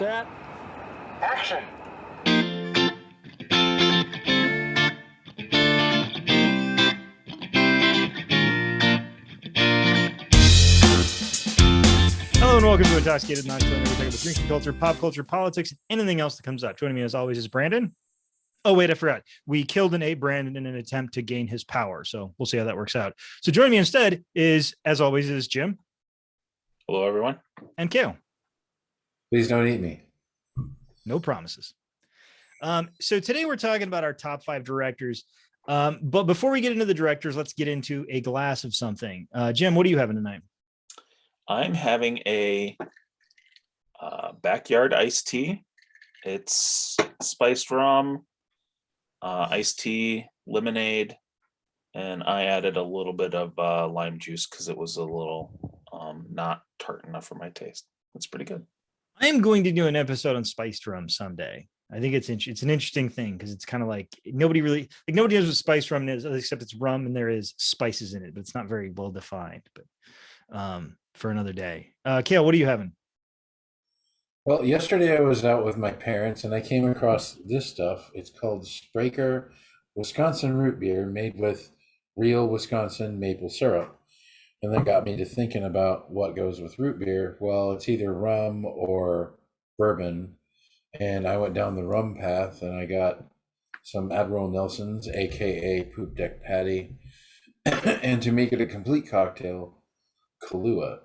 Set. Action! Hello and welcome to Intoxicated Nonchalant, where we talk about drinking culture, pop culture, politics, and anything else that comes up. Joining me as always is Brandon. Oh, wait, I forgot. We killed and ate Brandon in an attempt to gain his power. So we'll see how that works out. So joining me instead is, as always, is Jim. Hello, everyone. And Kale. Please don't eat me. No promises. So today we're talking about our top 5 directors. But before we get into the directors, let's get into a glass of something. Jim, what are you having tonight? I'm having a backyard iced tea. It's spiced rum, iced tea, lemonade, and I added a little bit of lime juice because it was a little not tart enough for my taste. It's pretty good. I am going to do an episode on spiced rum someday. I think it's an interesting thing because it's kind of like nobody knows what spiced rum is, except it's rum and there is spices in it, but it's not very well defined. But for another day. Kale, what are you having? Well, yesterday I was out with my parents and I came across this stuff. It's called Straker Wisconsin root beer made with real Wisconsin maple syrup. And that got me to thinking about what goes with root beer. Well, it's either rum or bourbon. And I went down the rum path and I got some Admiral Nelson's, aka Poop Deck Patty. And to make it a complete cocktail, Kahlua.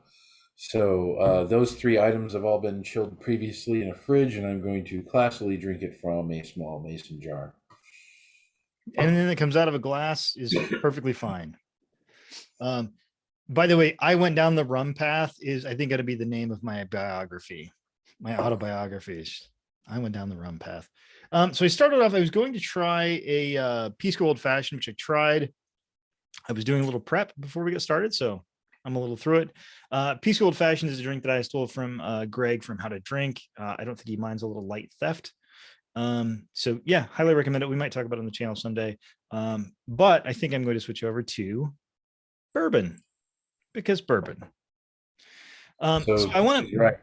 So those 3 items have all been chilled previously in a fridge, and I'm going to classily drink it from a small mason jar. Anything that comes out of a glass is perfectly fine. By the way, I went down the rum path is I think going to be the name of my biography, my autobiographies. I went down the rum path. So I started off, I was going to try a Pisco Old Fashioned, which I tried. I was doing a little prep before we got started, so I'm a little through it. Pisco Old Fashioned is a drink that I stole from Greg from How to Drink. I don't think he minds a little light theft. So yeah, highly recommend it. We might talk about it on the channel someday. But I think I'm going to switch over to bourbon because bourbon. So I want to. Right.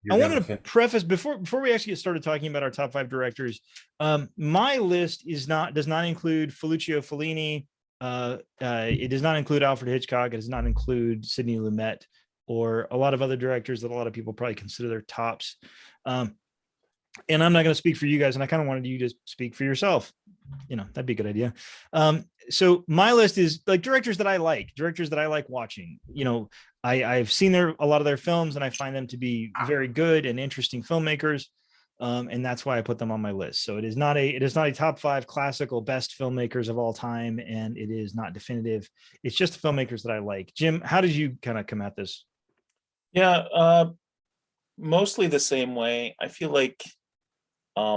I wanted to preface before we actually get started talking about our top 5 directors. My list does not include Ferruccio Fellini. It does not include Alfred Hitchcock. It does not include Sidney Lumet or a lot of other directors that a lot of people probably consider their tops. And I'm not going to speak for you guys. And I kind of wanted you to speak for yourself. You know, that'd be a good idea. So my list is like directors that I like watching. You know, I've seen a lot of their films and I find them to be very good and interesting filmmakers. And that's why I put them on my list. So it is not a top 5 classical best filmmakers of all time. And it is not definitive. It's just the filmmakers that I like. Jim, how did you kind of come at this? Yeah, mostly the same way. I feel like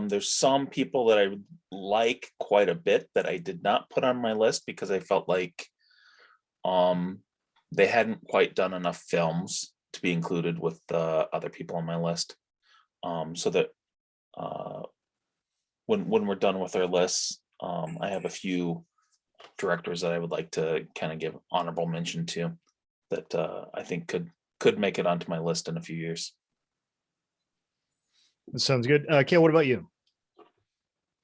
there's some people that I like quite a bit that I did not put on my list because I felt like they hadn't quite done enough films to be included with the other people on my list. So that when we're done with our lists, I have a few directors that I would like to kind of give honorable mention to that I think could make it onto my list in a few years. That sounds good. Kale, what about you?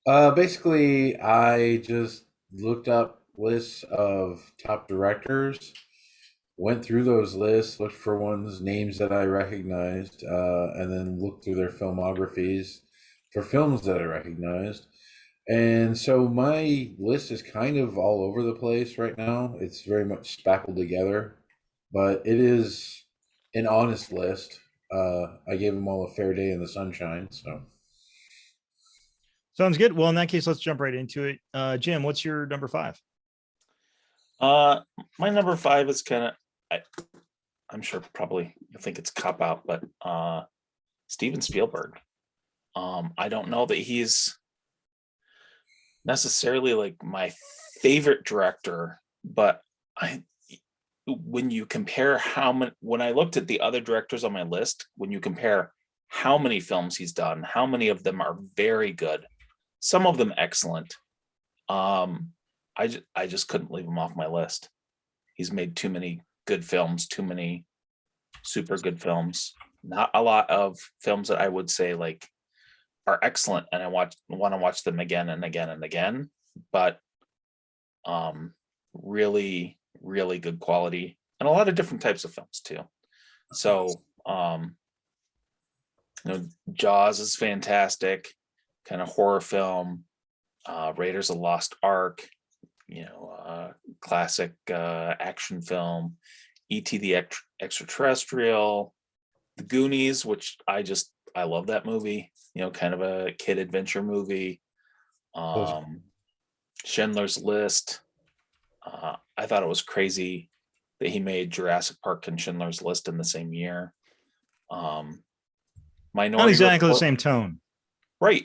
Basically, I just looked up lists of top directors, went through those lists, looked for names that I recognized, and then looked through their filmographies for films that I recognized. And so my list is kind of all over the place right now. It's very much spackled together, but it is an honest list. I gave them all a fair day in the sunshine, so. Sounds good. Well, in that case, let's jump right into it. Jim, what's your number 5? My number 5 is kind of, I'm sure probably you think it's cop out, but Steven Spielberg. I don't know that he's necessarily like my favorite director, but when you compare when I looked at the other directors on my list, when you compare how many films he's done, how many of them are very good, some of them excellent, I just couldn't leave him off my list. He's made too many good films, too many super good films. not a lot of films that I would say like are excellent and I want to watch them again and again and again, but really, really good quality and a lot of different types of films too. So Jaws is fantastic, kind of horror film. Raiders of the Lost Ark, classic action film. E.T. the Extraterrestrial, The Goonies, which I love that movie. Kind of a kid adventure movie. Schindler's List. I thought it was crazy that he made Jurassic Park and Schindler's List in the same year. Minority Not exactly Report, the same tone. right?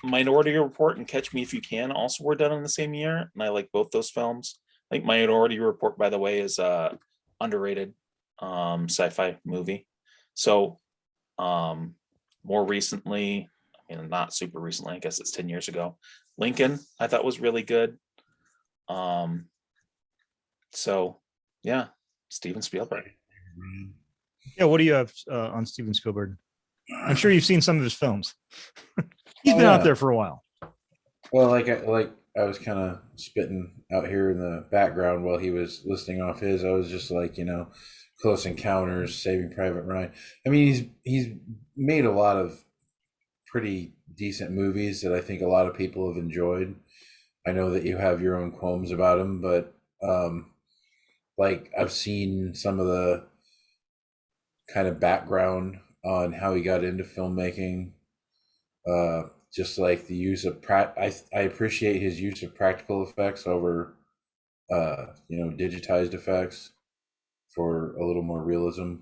Minority Report and Catch Me If You Can also were done in the same year, and I like both those films. I think Minority Report, by the way, is a underrated sci-fi movie. So more recently, not super recently, I guess it's 10 years ago, Lincoln I thought was really good. So yeah, Steven Spielberg. Yeah, what do you have on Steven Spielberg? I'm sure you've seen some of his films. He's been out there for a while. Well, like I was kind of spitting out here in the background while he was listing off his. I was just like, Close Encounters, Saving Private Ryan. I mean, he's made a lot of pretty decent movies that I think a lot of people have enjoyed. I know that you have your own qualms about him, but like I've seen some of the kind of background on how he got into filmmaking. Just like the use of I appreciate his use of practical effects over digitized effects for a little more realism,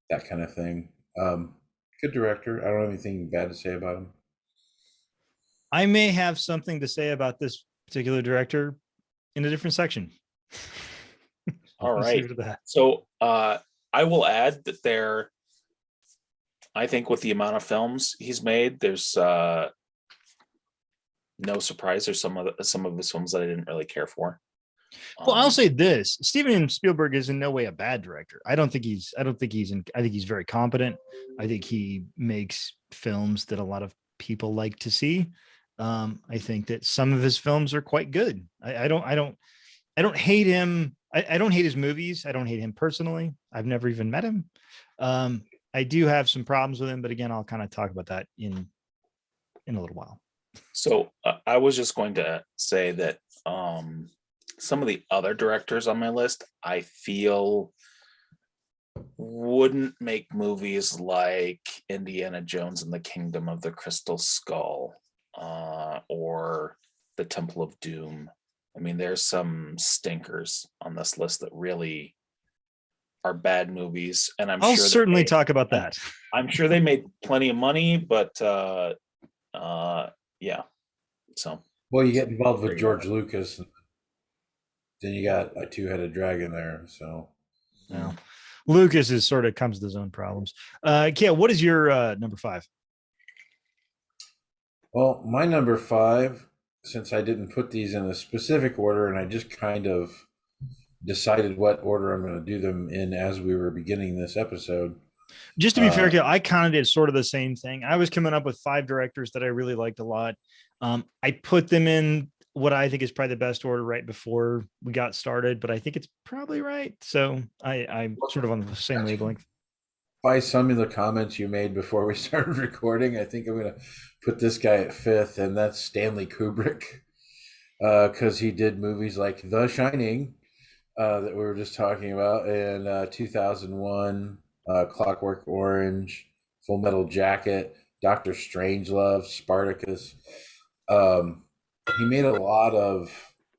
that kind of thing. Good director. I don't have anything bad to say about him. I may have something to say about this particular director in a different section. All right. So I will add that I think with the amount of films he's made, there's no surprise. There's some of his films that I didn't really care for. Well, I'll say this: Steven Spielberg is in no way a bad director. I think he's very competent. I think he makes films that a lot of people like to see. I think that some of his films are quite good. I don't hate him. I don't hate his movies. I don't hate him personally. I've never even met him. I do have some problems with him, but again, I'll kind of talk about that in a little while. So I was just going to say that some of the other directors on my list, I feel wouldn't make movies like Indiana Jones and the Kingdom of the Crystal Skull or The Temple of Doom. I mean, there's some stinkers on this list that really are bad movies, and I'll sure certainly talk about that. I'm sure they made plenty of money, but yeah. So well, you get involved with George Lucas, and then you got a two-headed dragon there. So no, Lucas is sort of comes with his own problems. Kia, what is your number 5? Well, my number 5, since I didn't put these in a specific order, and I just kind of decided what order I'm going to do them in as we were beginning this episode. Just to be fair, I kind of did sort of the same thing. I was coming up with 5 directors that I really liked a lot. I put them in what I think is probably the best order right before we got started, but I think it's probably right. So I'm sort of on the same wavelength. By some of the comments you made before we started recording, I think I'm going to put this guy at 5th, and that's Stanley Kubrick, because he did movies like The Shining that we were just talking about, and 2001, Clockwork Orange, Full Metal Jacket, Dr. Strangelove, Spartacus. He made a lot of,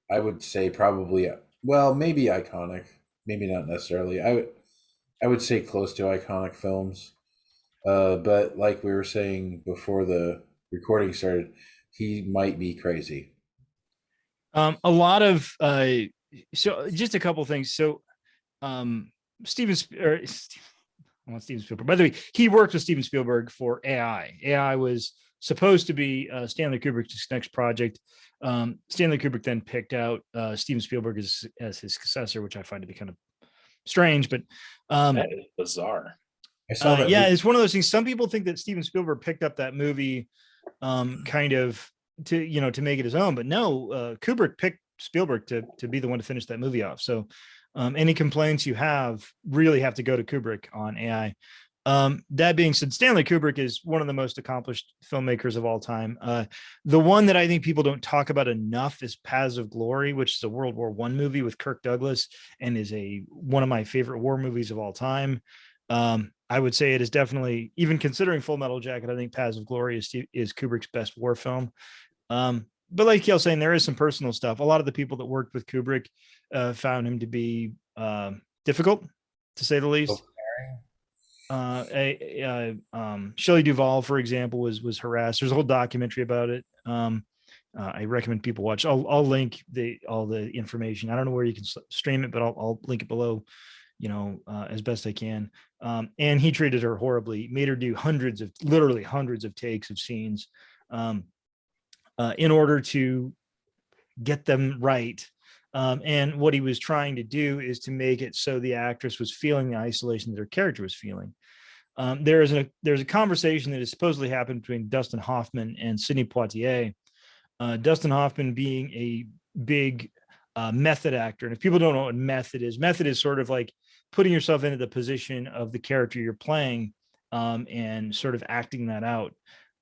I would say probably, well, maybe iconic, maybe not necessarily. I would say close to iconic films. But like we were saying before the recording started, he might be crazy. A lot of so just a couple things. So Steven Spielberg. By the way, he worked with Steven Spielberg for AI. AI was supposed to be Stanley Kubrick's next project. Stanley Kubrick then picked out Steven Spielberg as his successor, which I find to be kind of strange, but that is bizarre. I saw that. Yeah, it's one of those things. Some people think that Steven Spielberg picked up that movie kind of to make it his own, but no, Kubrick picked Spielberg to be the one to finish that movie off. So any complaints you really have to go to Kubrick on AI. That being said, Stanley Kubrick is one of the most accomplished filmmakers of all time. The one that I think people don't talk about enough is Paths of Glory, which is a World War I movie with Kirk Douglas and is one of my favorite war movies of all time. I would say it is definitely, even considering Full Metal Jacket, I think Paths of Glory is Kubrick's best war film. But like Kale's saying, there is some personal stuff. A lot of the people that worked with Kubrick found him to be difficult, to say the least. Shelley Duvall, for example, was harassed. There's a whole documentary about it. I recommend people watch. I'll link all the information. I don't know where you can stream it, but I'll link it below, as best I can. And he treated her horribly, made her do literally hundreds of takes of scenes in order to get them right. And what he was trying to do is to make it so the actress was feeling the isolation that her character was feeling. There's a conversation that has supposedly happened between Dustin Hoffman and Sidney Poitier. Dustin Hoffman being a big method actor. And if people don't know what method is sort of like putting yourself into the position of the character you're playing and sort of acting that out.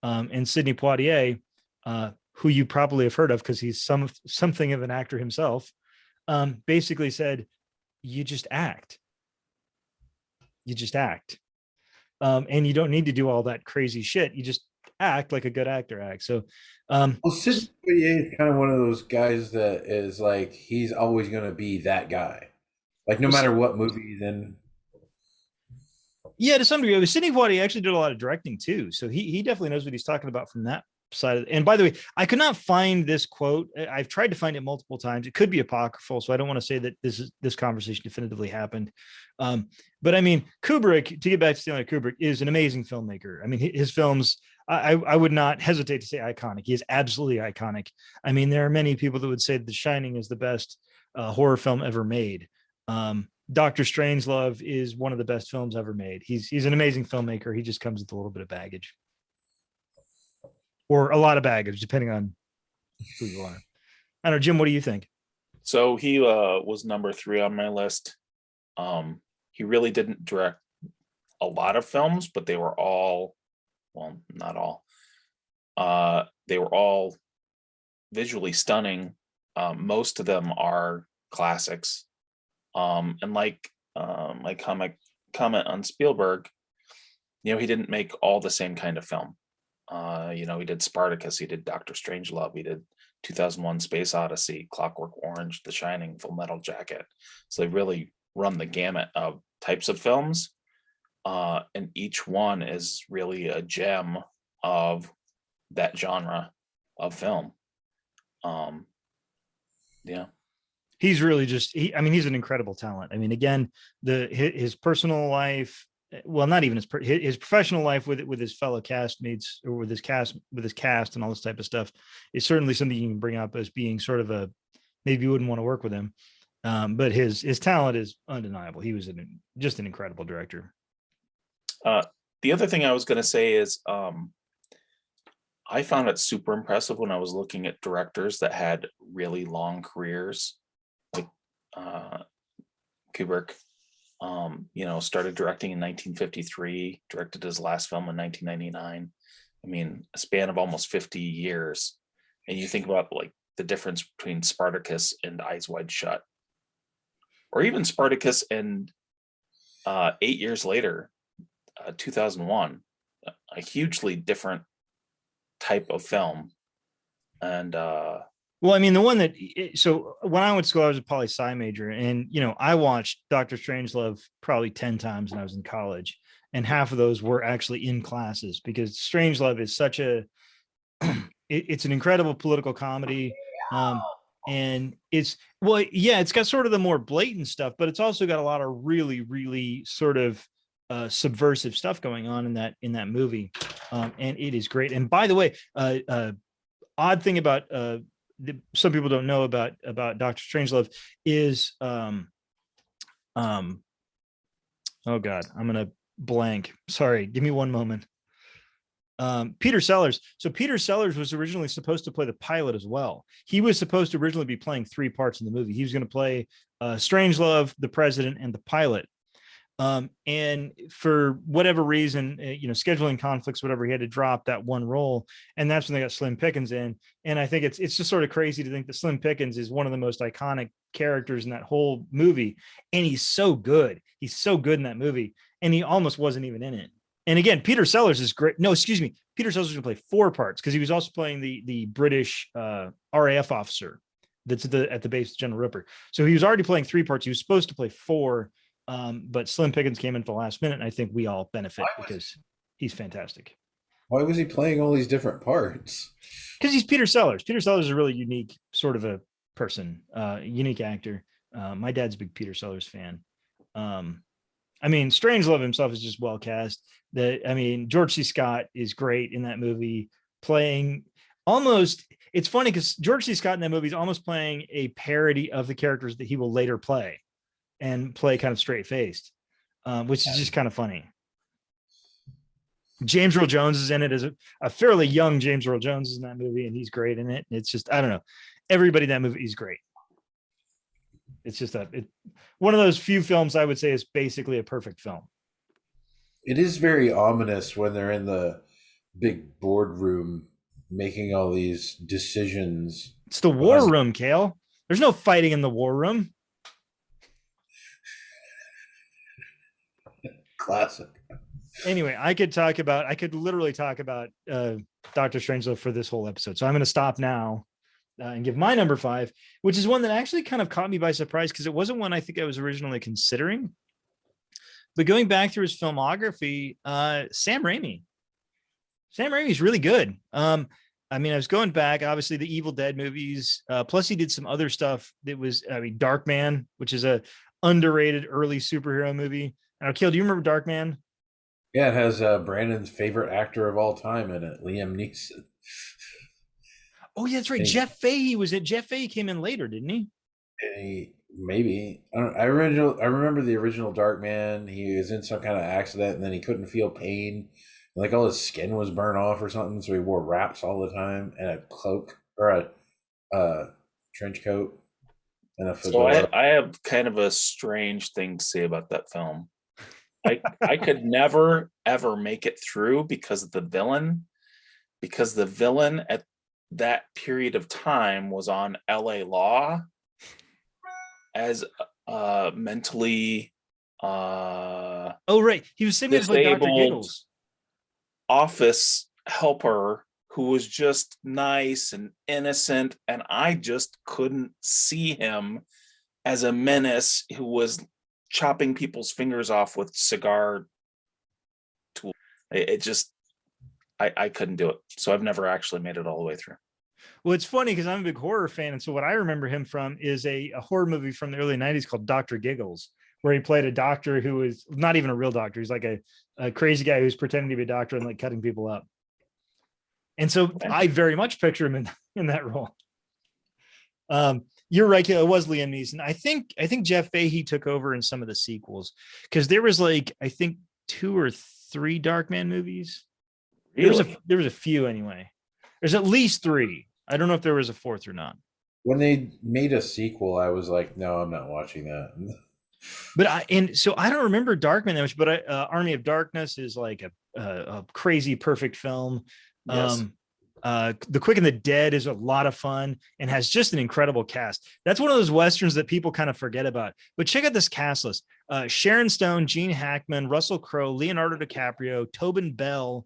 And Sidney Poitier, who you probably have heard of because he's something of an actor himself, basically said, you just act. And you don't need to do all that crazy shit. You just act like a good actor acts. So, well, Sidney Poitier is kind of one of those guys that is like, he's always going to be that guy. Like, no matter what movie he's in. Yeah, to some degree. Sidney Poitier actually did a lot of directing too. So he definitely knows what he's talking about from that side of it. And by the way, I could not find this quote. I've tried to find it multiple times. It could be apocryphal, so I don't want to say that this conversation definitively happened. But I mean, Kubrick, to get back to Stanley Kubrick, is an amazing filmmaker. I mean, his films, I would not hesitate to say iconic. He is absolutely iconic. I mean, there are many people that would say that The Shining is the best horror film ever made. Dr. Strangelove is one of the best films ever made. He's an amazing filmmaker. He just comes with a little bit of baggage. Or a lot of baggage, depending on who you are. I don't know, Jim, what do you think? So he was number 3 on my list. He really didn't direct a lot of films, but they were all, well, not all. They were all visually stunning. Most of them are classics. And like my comment on Spielberg, he didn't make all the same kind of film. He did Spartacus, he did Dr. Strangelove, he did 2001 Space Odyssey, Clockwork Orange, The Shining, Full Metal Jacket. So they really run the gamut of types of films. And each one is really a gem of that genre of film. Yeah. He's really he's an incredible talent. I mean, again, his personal life, well, not even his professional life with his fellow castmates or with his cast and all this type of stuff is certainly something you can bring up as being sort of maybe you wouldn't want to work with him. But his talent is undeniable. He was just an incredible director. The other thing I was going to say is I found it super impressive when I was looking at directors that had really long careers, like Kubrick. Started directing in 1953, directed his last film in 1999. I mean, a span of almost 50 years. And you think about like the difference between Spartacus and Eyes Wide Shut, or even Spartacus and 8 years later, 2001, a hugely different type of film. And well, I mean, the one that, so when I went to school, I was a poli-sci major, and, I watched Dr. Strangelove probably 10 times when I was in college, and half of those were actually in classes, because Strangelove is such it's an incredible political comedy. And it's got sort of the more blatant stuff, but it's also got a lot of really, really sort of subversive stuff going on in that movie. And it is great. And by the way, odd thing about, some people don't know about Dr. Strangelove is oh God, I'm gonna blank. Sorry, give me one moment. Peter Sellers. So Peter Sellers was originally supposed to play the pilot as well. He was supposed to originally be playing 3 parts in the movie. He was going to play Strangelove, the president, and the pilot. And for whatever reason, scheduling conflicts, whatever, he had to drop that one role, and that's when they got Slim Pickens in. And I think it's just sort of crazy to think that Slim Pickens is one of the most iconic characters in that whole movie, and he's so good. He's so good in that movie, and he almost wasn't even in it. And again, Peter Sellers is great. No, excuse me, Peter Sellers is going to play 4 parts because he was also playing the British RAF officer that's at the base, General Ripper. So he was already playing 3 parts. He was supposed to play 4. But Slim Pickens came in at the last minute, and I think we all benefit because he's fantastic. Why was he playing all these different parts? Because he's Peter Sellers. Peter Sellers is a really unique sort of a person, unique actor. My dad's a big Peter Sellers fan. I mean, Strangelove himself is just well cast. George C. Scott is great in that movie, playing almost. It's funny because George C. Scott in that movie is almost playing a parody of the characters that he will later play. And play kind of straight faced, which is just kind of funny. James Earl Jones is in it as a fairly young James Earl Jones is in that movie, and he's great in it. It's just, I don't know, everybody in that movie is great. It's just one of those few films I would say is basically a perfect film. It is very ominous when they're in the big boardroom making all these decisions. It's the war room, Cale. There's no fighting in the war room. Classic. Anyway, I could literally talk about Doctor Strangelove for this whole episode. So I'm going to stop now and give my number 5, which is one that actually kind of caught me by surprise because it wasn't one I think I was originally considering. But going back through his filmography, Sam Raimi. Sam Raimi's really good. I was going back, obviously the Evil Dead movies. Plus he did some other stuff that was, Darkman, which is a underrated early superhero movie. Akil, do you remember Darkman? Yeah, it has Brandon's favorite actor of all time in it, Liam Neeson. Oh, yeah, that's right. Jeff Fahey was it. Jeff Fahey came in later, didn't he? Maybe. I remember the original Darkman. He was in some kind of accident, and then he couldn't feel pain. Like all his skin was burnt off or something, so he wore wraps all the time and a cloak or a trench coat and a fedora. So I have kind of a strange thing to say about that film. I could never ever make it through because the villain at that period of time was on LA Law as mentally oh right, he was simulated by Dr. Giggles, office helper who was just nice and innocent, and I just couldn't see him as a menace who was chopping people's fingers off with cigar tools. I couldn't do it. So I've never actually made it all the way through. Well, it's funny because I'm a big horror fan. And so what I remember him from is a horror movie from the early 90s called Dr. Giggles, where he played a doctor who was not even a real doctor. He's like a crazy guy who's pretending to be a doctor and like cutting people up. And so I very much picture him in that role. You're right. It was Liam Neeson. I think Jeff Fahey took over in some of the sequels because there was I think 2 or 3 Darkman movies. Really? There was a few anyway. There's at least 3. I don't know if there was a 4th or not. When they made a sequel, I was like, no, I'm not watching that. But I don't remember Darkman that much, but Army of Darkness is like a crazy perfect film. Yes. The Quick and the Dead is a lot of fun and has just an incredible cast. That's one of those Westerns that people kind of forget about, but check out this cast list. Sharon Stone, Gene Hackman, Russell Crowe, Leonardo DiCaprio, Tobin Bell,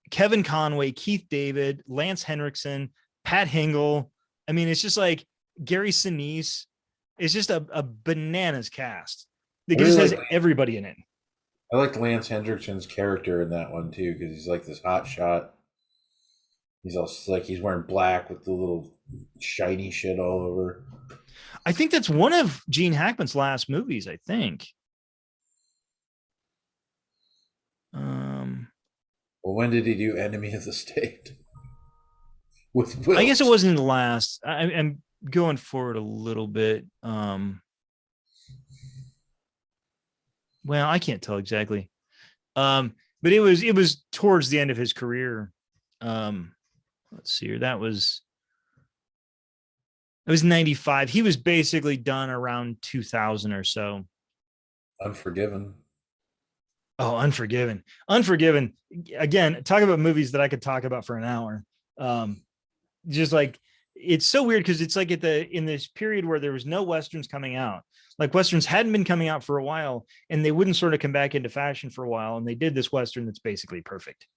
Kevin Conway, Keith David, Lance Henriksen, Pat Hingle. I mean, it's just like Gary Sinise. It's just a bananas cast. It just has everybody in it. I liked Lance Hendrickson's character in that one too, because he's like this hot shot. He's all slick. He's wearing black with the little shiny shit all over. I think that's one of Gene Hackman's last movies, I think. Well, when did he do Enemy of the State? With I guess it wasn't the last. I'm going forward a little bit. well, I can't tell exactly. But it was towards the end of his career. Let's see here. It was 95. He was basically done around 2000 or so. Unforgiven. Oh, Unforgiven. Unforgiven. Again, talk about movies that I could talk about for an hour. Just like it's so weird because it's like in this period where there was no westerns coming out. Like westerns hadn't been coming out for a while, and they wouldn't sort of come back into fashion for a while. And they did this western that's basically perfect.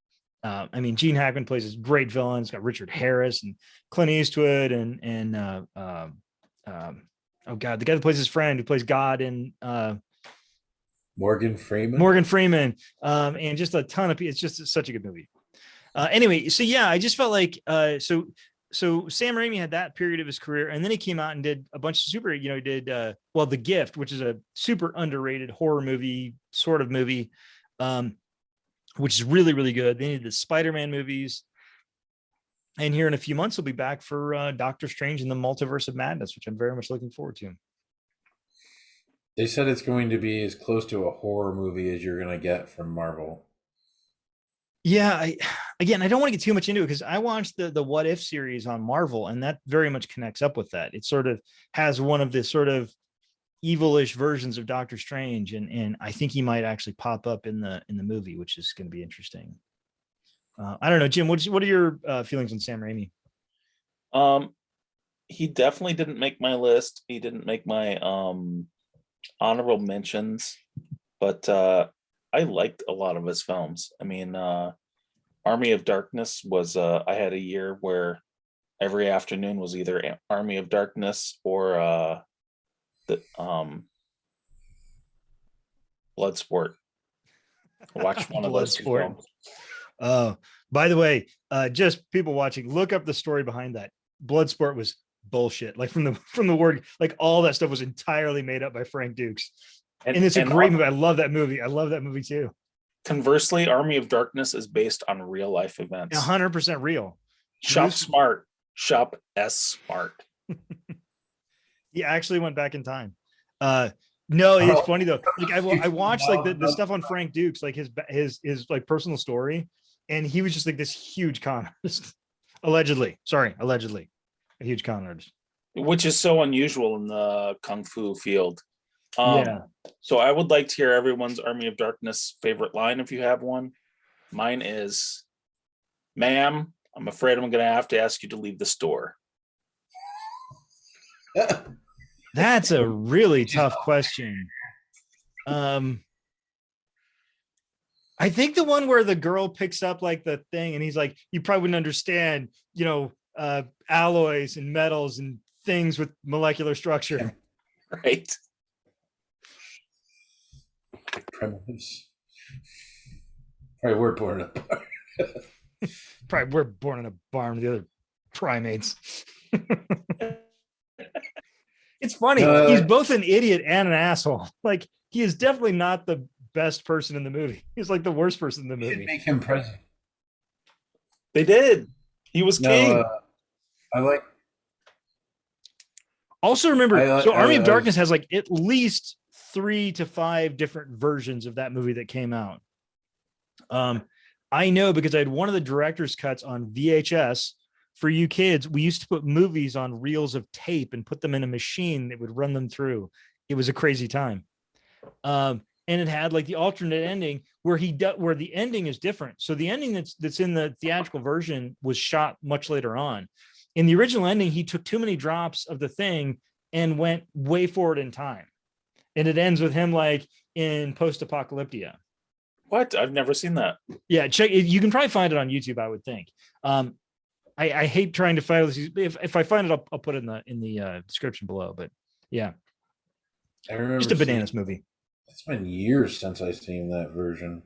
I mean, Gene Hackman plays this great villain. It's got Richard Harris and Clint Eastwood and oh god, the guy that plays his friend who plays God in Morgan Freeman. Morgan Freeman, and just a ton of people. It's just such a good movie. Anyway, so yeah, I just felt like so Sam Raimi had that period of his career, and then he came out and did a bunch of super, he did well, The Gift, which is a super underrated horror movie, sort of movie, which is really, really good. Then he did the Spider-Man movies. And here in a few months, he'll be back for Doctor Strange in the Multiverse of Madness, which I'm very much looking forward to. They said it's going to be as close to a horror movie as you're going to get from Marvel. Yeah, I don't want to get too much into it because I watched the What If series on Marvel, and that very much connects up with that. It sort of has one of the sort of evilish versions of Doctor Strange, and I think he might actually pop up in the movie, which is going to be interesting. I don't know, Jim. What are your feelings on Sam Raimi? He definitely didn't make my list. He didn't make my honorable mentions, but I liked a lot of his films. I mean, Army of Darkness was I had a year where every afternoon was either Army of Darkness or the Bloodsport. I watched one of those two films. By the way, just people watching, look up the story behind that. Bloodsport was bullshit. Like from the word, like all that stuff was entirely made up by Frank Dukes. And it's a great movie. I love that movie. I love that movie too. Conversely, Army of Darkness is based on real life events. 100% real. Shop smart. Shop S smart. He actually went back in time. No, it's funny though. Like I watched like the stuff on Frank Dukes, like his like personal story, and he was just like this huge con artist. Allegedly, a huge con artist, which is so unusual in the kung fu field. Yeah. So I would like to hear everyone's Army of Darkness favorite line if you have one. Mine is, "Ma'am, I'm afraid I'm going to have to ask you to leave the store." That's a really tough question. I think the one where the girl picks up like the thing and he's like, you probably wouldn't understand, alloys and metals and things with molecular structure. Right. Primitives. Probably we're born in a barn. Probably we're born in a barn with the other primates. It's funny. He's both an idiot and an asshole. Like he is definitely not the best person in the movie. He's like the worst person in the movie. Make him president. They did. He was king. I like. Also remember, Army of Darkness has like at least 3 to 5 different versions of that movie that came out. I know because I had one of the director's cuts on VHS. For you kids, we used to put movies on reels of tape and put them in a machine that would run them through. It was a crazy time. And it had like the alternate ending where where the ending is different. So the ending that's in the theatrical version was shot much later on. In the original ending, he took too many drops of the thing and went way forward in time. And it ends with him like in Post-Apocalyptia. What? I've never seen that. Yeah, check it. You can probably find it on YouTube, I would think. I hate trying to find this. If I find it, I'll put it in the description below. But yeah, I remember just a bananas movie. It's been years since I've seen that version,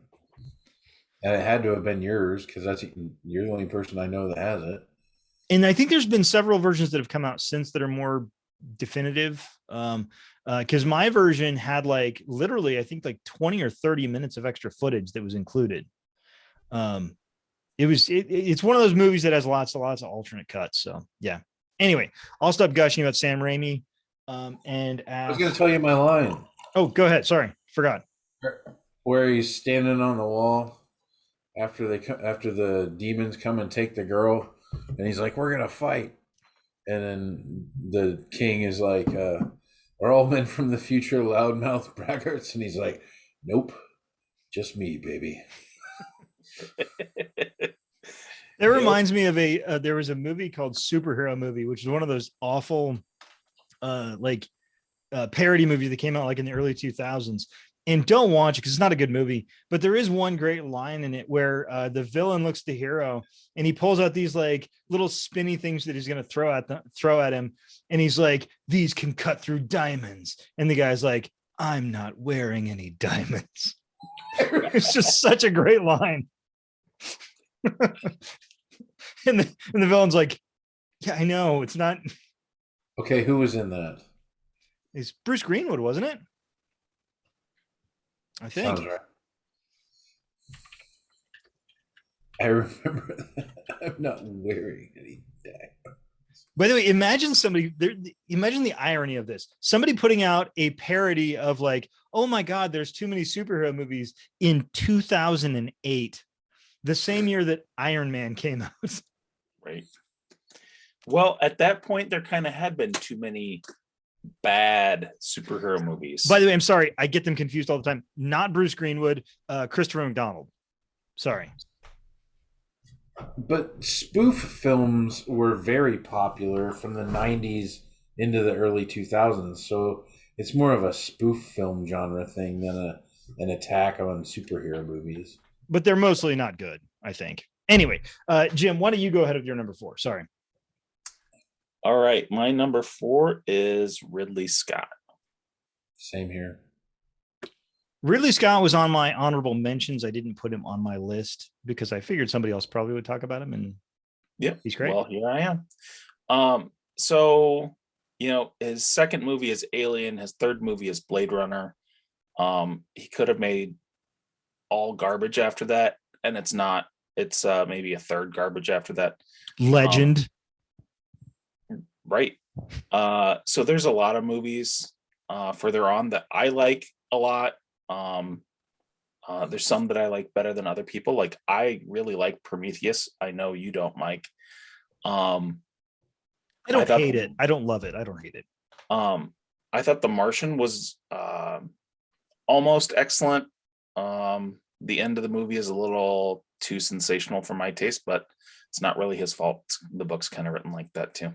and it had to have been yours because you're the only person I know that has it. And I think there's been several versions that have come out since that are more definitive. Because my version had like literally, I think like 20 or 30 minutes of extra footage that was included. It's one of those movies that has lots of alternate cuts. So yeah. Anyway, I'll stop gushing about Sam Raimi. And I was going to tell you my line. Oh, go ahead. Sorry, forgot. where he's standing on the wall after the demons come and take the girl, and he's like, "We're gonna fight," and then the king is like, "Are all men from the future loudmouth braggarts?" And he's like, "Nope, just me, baby." It reminds me of there was a movie called Superhero Movie, which is one of those awful parody movies that came out like in the early 2000s. And don't watch it because it's not a good movie. But there is one great line in it where the villain looks at the hero and he pulls out these like little spinny things that he's going to throw at him. And he's like, "These can cut through diamonds." And the guy's like, "I'm not wearing any diamonds." It's just such a great line. and the villain's like, "Yeah, I know. It's not." Okay, who was in that? It's Bruce Greenwood, wasn't it? I think. Sounds right. I remember that. I'm not wearing any diamonds. By the way, imagine imagine the irony of this. Somebody putting out a parody of like, "Oh my God, there's too many superhero movies" in 2008, the same year that Iron Man came out. Right. Well, at that point, there kind of had been too many bad superhero movies. By the way, I'm sorry. I get them confused all the time. Not Bruce Greenwood, Christopher McDonald. Sorry. But spoof films were very popular from the 90s into the early 2000s. So it's more of a spoof film genre thing than an attack on superhero movies. But they're mostly not good, I think. Anyway, Jim, why don't you go ahead with your number 4? Sorry. All right. My number 4 is Ridley Scott. Same here. Ridley Scott was on my honorable mentions. I didn't put him on my list because I figured somebody else probably would talk about him. And yeah, he's great. Well, here I am. So, his second movie is Alien. His third movie is Blade Runner. He could have made all garbage after that, and it's not. It's maybe a third garbage after that. Legend. Right. So there's a lot of movies further on that I like a lot. There's some that I like better than other people. Like I really like Prometheus. I know you don't, Mike. I don't hate it. I don't love it. I don't hate it. I thought The Martian was almost excellent. The end of the movie is a little too sensational for my taste, but it's not really his fault. The book's kind of written like that too.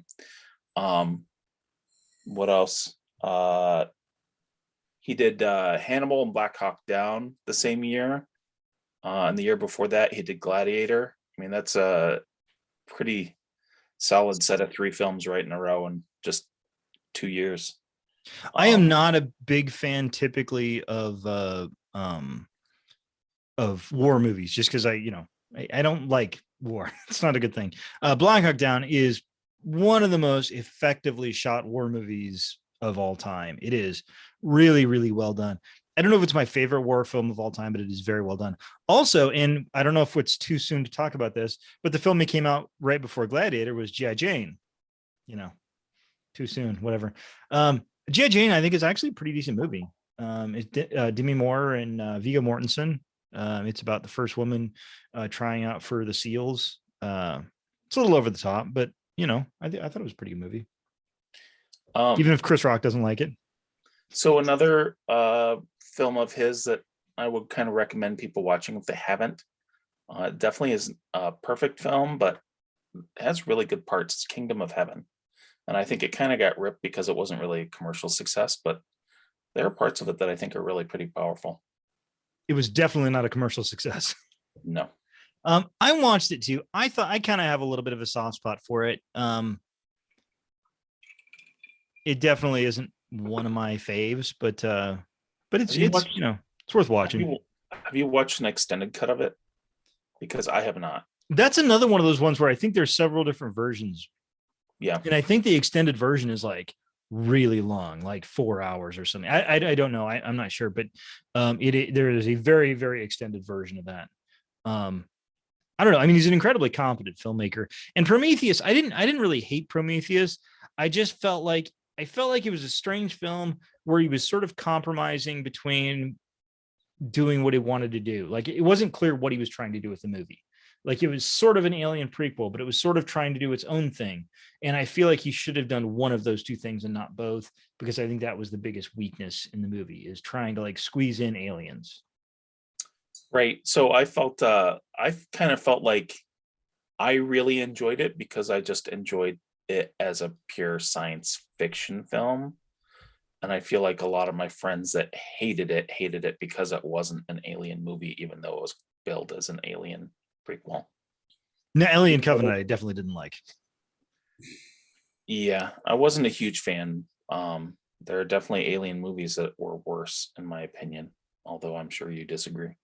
What else? He did Hannibal and Black Hawk Down the same year. And the year before that, he did Gladiator. I mean, that's a pretty solid set of 3 films right in a row in just 2 years. I am not a big fan typically of war movies just because I don't like war. It's not a good thing. Black Hawk Down is one of the most effectively shot war movies of all time. It is really, really well done. I don't know if it's my favorite war film of all time, but it is very well done. Also, and I don't know if it's too soon to talk about this, but the film that came out right before Gladiator was G.I. Jane. Too soon, whatever. G.I. Jane, I think, is actually a pretty decent movie. It's Demi Moore and Viggo Mortensen. It's about the first woman trying out for the SEALs. It's a little over the top, but I thought it was a pretty good movie. Even if Chris Rock doesn't like it. So another film of his that I would kind of recommend people watching if they haven't. Definitely is a perfect film, but it has really good parts. It's Kingdom of Heaven. And I think it kind of got ripped because it wasn't really a commercial success, but there are parts of it that I think are really pretty powerful. It was definitely not a commercial success. No. I watched it too. I thought I kind of have a little bit of a soft spot for it. It definitely isn't one of my faves, but it's it's worth watching. Have you watched an extended cut of it? Because I have not. That's another one of those ones where I think there's several different versions. Yeah. And I think the extended version is like really long, like 4 hours or something. I don't know. I'm not sure, but there is a very, very extended version of that. I don't know. I mean, he's an incredibly competent filmmaker. And Prometheus, I didn't really hate Prometheus. I just felt like it was a strange film where he was sort of compromising between doing what he wanted to do. Like it wasn't clear what he was trying to do with the movie. Like it was sort of an Alien prequel, but it was sort of trying to do its own thing. And I feel like he should have done one of those two things and not both, because I think that was the biggest weakness in the movie, is trying to like squeeze in aliens. Right. So I kind of felt like I really enjoyed it because I just enjoyed it as a pure science fiction film. And I feel like a lot of my friends that hated it because it wasn't an alien movie, even though it was billed as an alien prequel. Now, Alien Covenant, I definitely didn't like. Yeah, I wasn't a huge fan. There are definitely alien movies that were worse, in my opinion, although I'm sure you disagree.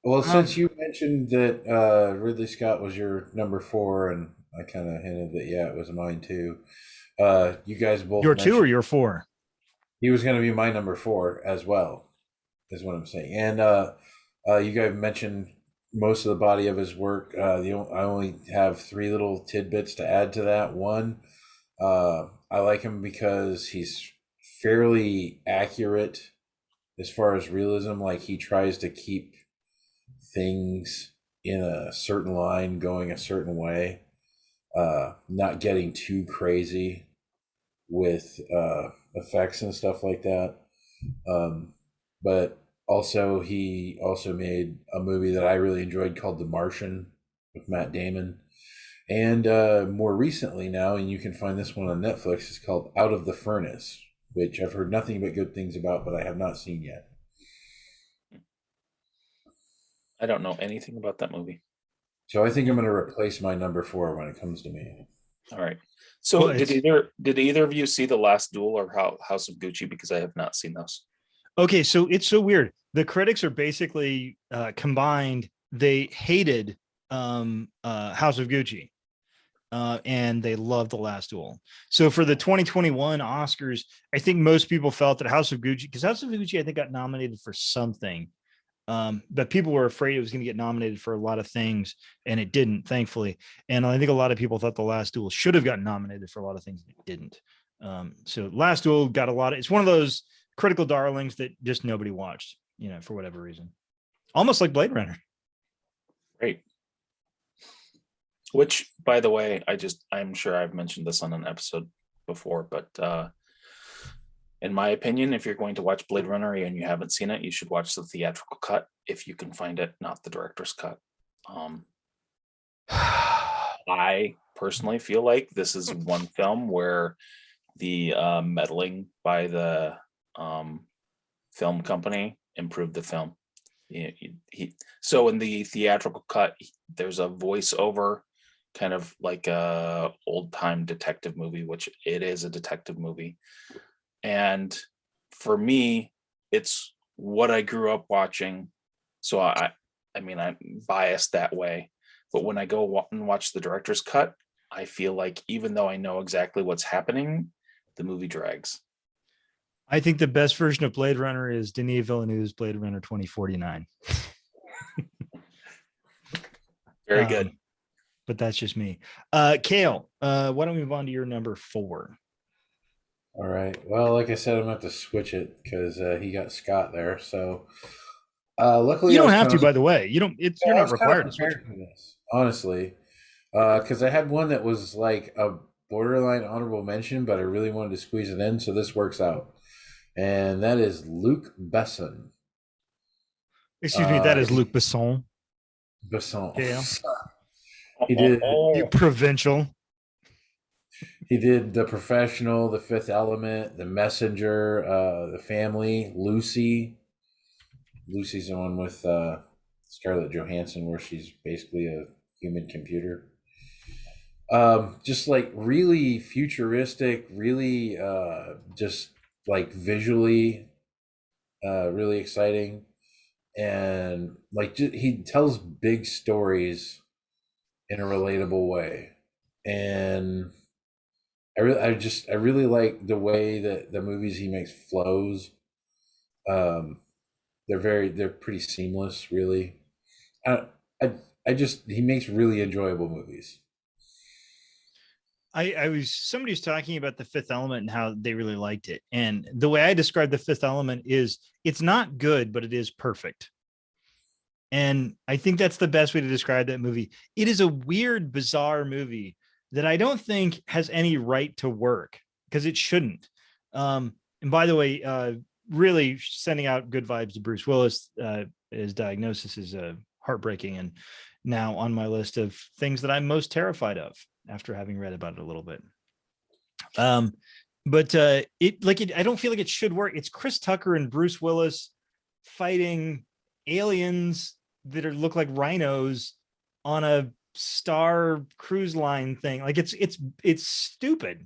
Well, since you mentioned that Ridley Scott was your number 4, and I kind of hinted that, yeah, it was mine too. You guys both Your 2 or mentioned your 4? he was going to be my number 4 as well, is what I'm saying. And you guys mentioned most of the body of his work. I only have 3 little tidbits to add to that. One, I like him because he's fairly accurate as far as realism. Like he tries to keep things in a certain line going a certain way, not getting too crazy with effects and stuff like that. But also, he also made a movie that I really enjoyed called The Martian with Matt Damon. And more recently now, and you can find this one on Netflix, is called Out of the Furnace, which I've heard nothing but good things about, but I have not seen yet. I don't know anything about that movie. So I think I'm going to replace my number 4 when it comes to me. All right. So Well, did either of you see The Last Duel or House of Gucci? Because I have not seen those. Okay, so it's so weird. The critics are basically combined. They hated House of Gucci, and they loved The Last Duel. So for the 2021 Oscars, I think most people felt that House of Gucci, because House of Gucci, I think, got nominated for something, but people were afraid it was going to get nominated for a lot of things, and it didn't, thankfully. And I think a lot of people thought The Last Duel should have gotten nominated for a lot of things, and it didn't. So Last Duel got a lot of, it's one of those critical darlings that just nobody watched, for whatever reason. Almost like Blade Runner. Right. Which, by the way, I'm sure I've mentioned this on an episode before, but in my opinion, if you're going to watch Blade Runner and you haven't seen it, you should watch the theatrical cut if you can find it, not the director's cut. I personally feel like this is one film where the meddling by the film company improved the film. So in the theatrical cut, there's a voiceover, kind of like a old time detective movie, which it is a detective movie. And for me, it's what I grew up watching. So I mean, I'm biased that way. But when I go and watch the director's cut, I feel like even though I know exactly what's happening, the movie drags. I think the best version of Blade Runner is Denis Villeneuve's Blade Runner 2049. Very good. But that's just me. Cale, why don't we move on to your number 4? All right. Well, like I said, I'm going to have to switch it because he got Scott there. So luckily, You don't have to, by the way. You're not required to switch. For this, honestly, because I had one that was like a borderline honorable mention, but I really wanted to squeeze it in, so this works out. And that is Luc Besson. Excuse me, that is Luc Besson. Besson. Yeah. He did. You provincial. He did The Professional, The Fifth Element, The Messenger, The Family, Lucy. Lucy's the one with Scarlett Johansson, where she's basically a human computer. Just like really futuristic, really just like visually really exciting, and like he tells big stories in a relatable way, and I really like the way that the movies he makes flows. They're pretty seamless, really. I, I just he makes really enjoyable movies. Somebody was talking about The Fifth Element and how they really liked it. And the way I describe The Fifth Element is it's not good, but it is perfect. And I think that's the best way to describe that movie. It is a weird, bizarre movie that I don't think has any right to work because it shouldn't. And by the way, really sending out good vibes to Bruce Willis. His diagnosis is heartbreaking and now on my list of things that I'm most terrified of after having read about it a little bit. But I don't feel like it should work. It's Chris Tucker and Bruce Willis fighting aliens that look like rhinos on a star cruise line thing. Like it's stupid,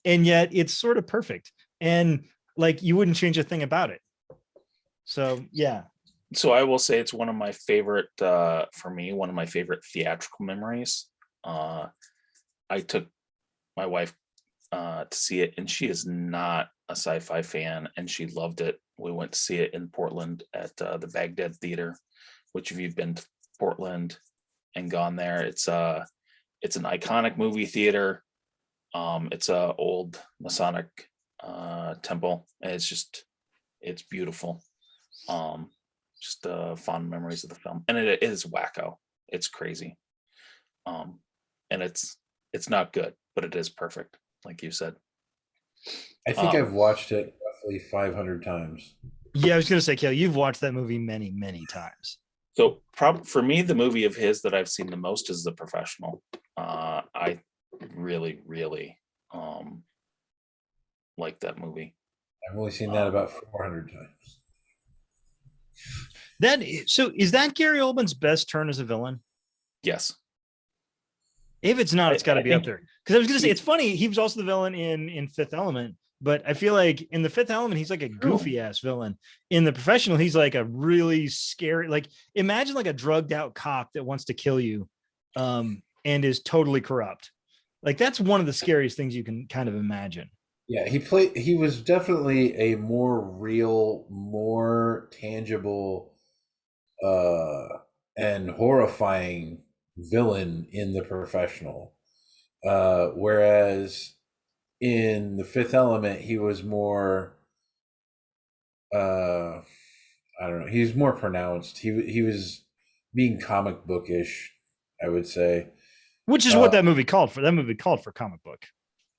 and yet it's sort of perfect. And like you wouldn't change a thing about it. So yeah. So I will say it's one of my favorite, for me, one of my favorite theatrical memories. I took my wife to see it, and she is not a sci-fi fan, and she loved it. We went to see it in Portland at the Baghdad Theater, which if you've been to Portland and gone there, it's an iconic movie theater. It's a old Masonic temple, and it's beautiful. Just fond memories of the film, and it is wacko. It's crazy, and it's not good, but it is perfect, like you said. I think I've watched it roughly 500 times. Yeah, I was gonna say, Kale, you've watched that movie many, many times. So, for me, the movie of his that I've seen the most is The Professional. I really, really like that movie. I've only seen that about 400 times. So is that Gary Oldman's best turn as a villain? Yes. If it's not, it's got to be up there. Because I was going to say, he- it's funny. He was also the villain in Fifth Element, but I feel like in the Fifth Element, he's like a goofy ass villain. In The Professional, he's like a really scary, like imagine like a drugged out cop that wants to kill you, and is totally corrupt. Like that's one of the scariest things you can kind of imagine. Yeah, he was definitely a more real, more tangible, and horrifying villain in The Professional. Whereas in The Fifth Element, he was more, I don't know, he's more pronounced. He was being comic bookish, I would say. Which is what that movie called for. That movie called for comic book.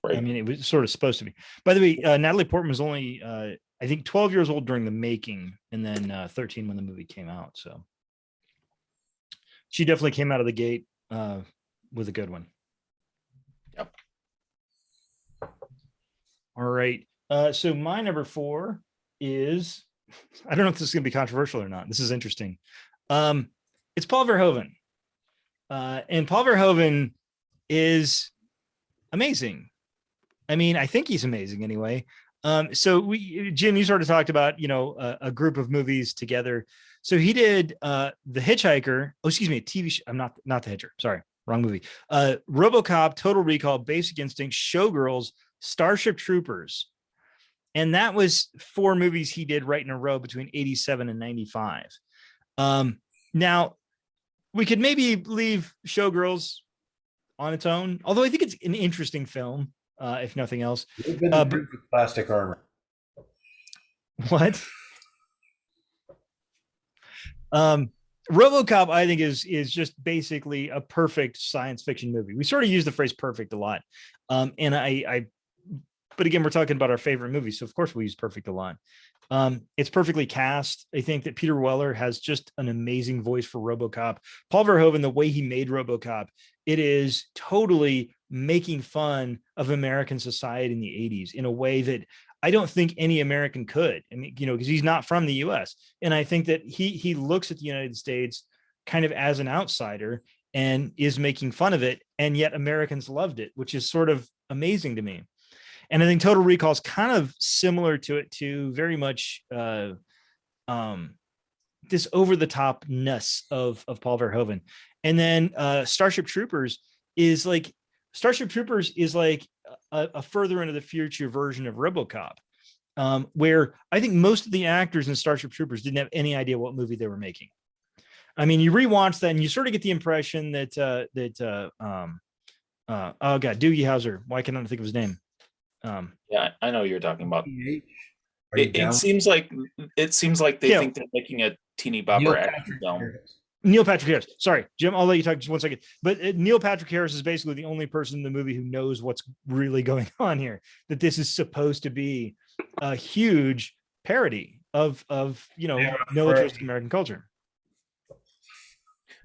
Right. I mean, it was sort of supposed to be. By the way, Natalie Portman was only, I think, 12 years old during the making, and then 13 when the movie came out. So she definitely came out of the gate with a good one. Yep. All right. So my number 4 is, I don't know if this is going to be controversial or not. This is interesting. It's Paul Verhoeven. And Paul Verhoeven is amazing. I mean, I think he's amazing anyway. So Jim, you sort of talked about, a group of movies together. So he did The Hitchhiker. Oh, excuse me, a TV show. I'm not The Hitcher. Sorry, wrong movie. RoboCop, Total Recall, Basic Instinct, Showgirls, Starship Troopers. And that was 4 movies he did right in a row between 87 and 95. Now, we could maybe leave Showgirls on its own, although I think it's an interesting film, if nothing else. You've been with plastic armor. What? RoboCop, I think, is just basically a perfect science fiction movie. We sort of use the phrase perfect a lot. And but again, we're talking about our favorite movies. So of course we use perfect a lot. It's perfectly cast. I think that Peter Weller has just an amazing voice for RoboCop. Paul Verhoeven, the way he made RoboCop, it is totally making fun of American society in the 80s in a way that I don't think any American could. I mean, because he's not from the US. And I think that he looks at the United States kind of as an outsider and is making fun of it. And yet Americans loved it, which is sort of amazing to me. And I think Total Recall is kind of similar to it too, very much this over-the-topness of Paul Verhoeven. And then Starship Troopers is like a further into the future version of RoboCop, where I think most of the actors in Starship Troopers didn't have any idea what movie they were making. I mean, you rewatch that and you sort of get the impression that Oh god, Doogie Howser. Why can't I think of his name? Yeah, I know you're talking about. PH? Are you It down? seems like they Yeah. think they're making a teeny Neil bopper action Patrick film. Harris. Neil Patrick Harris. Sorry, Jim. I'll let you talk just 1 second. But Neil Patrick Harris is basically the only person in the movie who knows what's really going on here. That this is supposed to be a huge parody of militaristic American culture.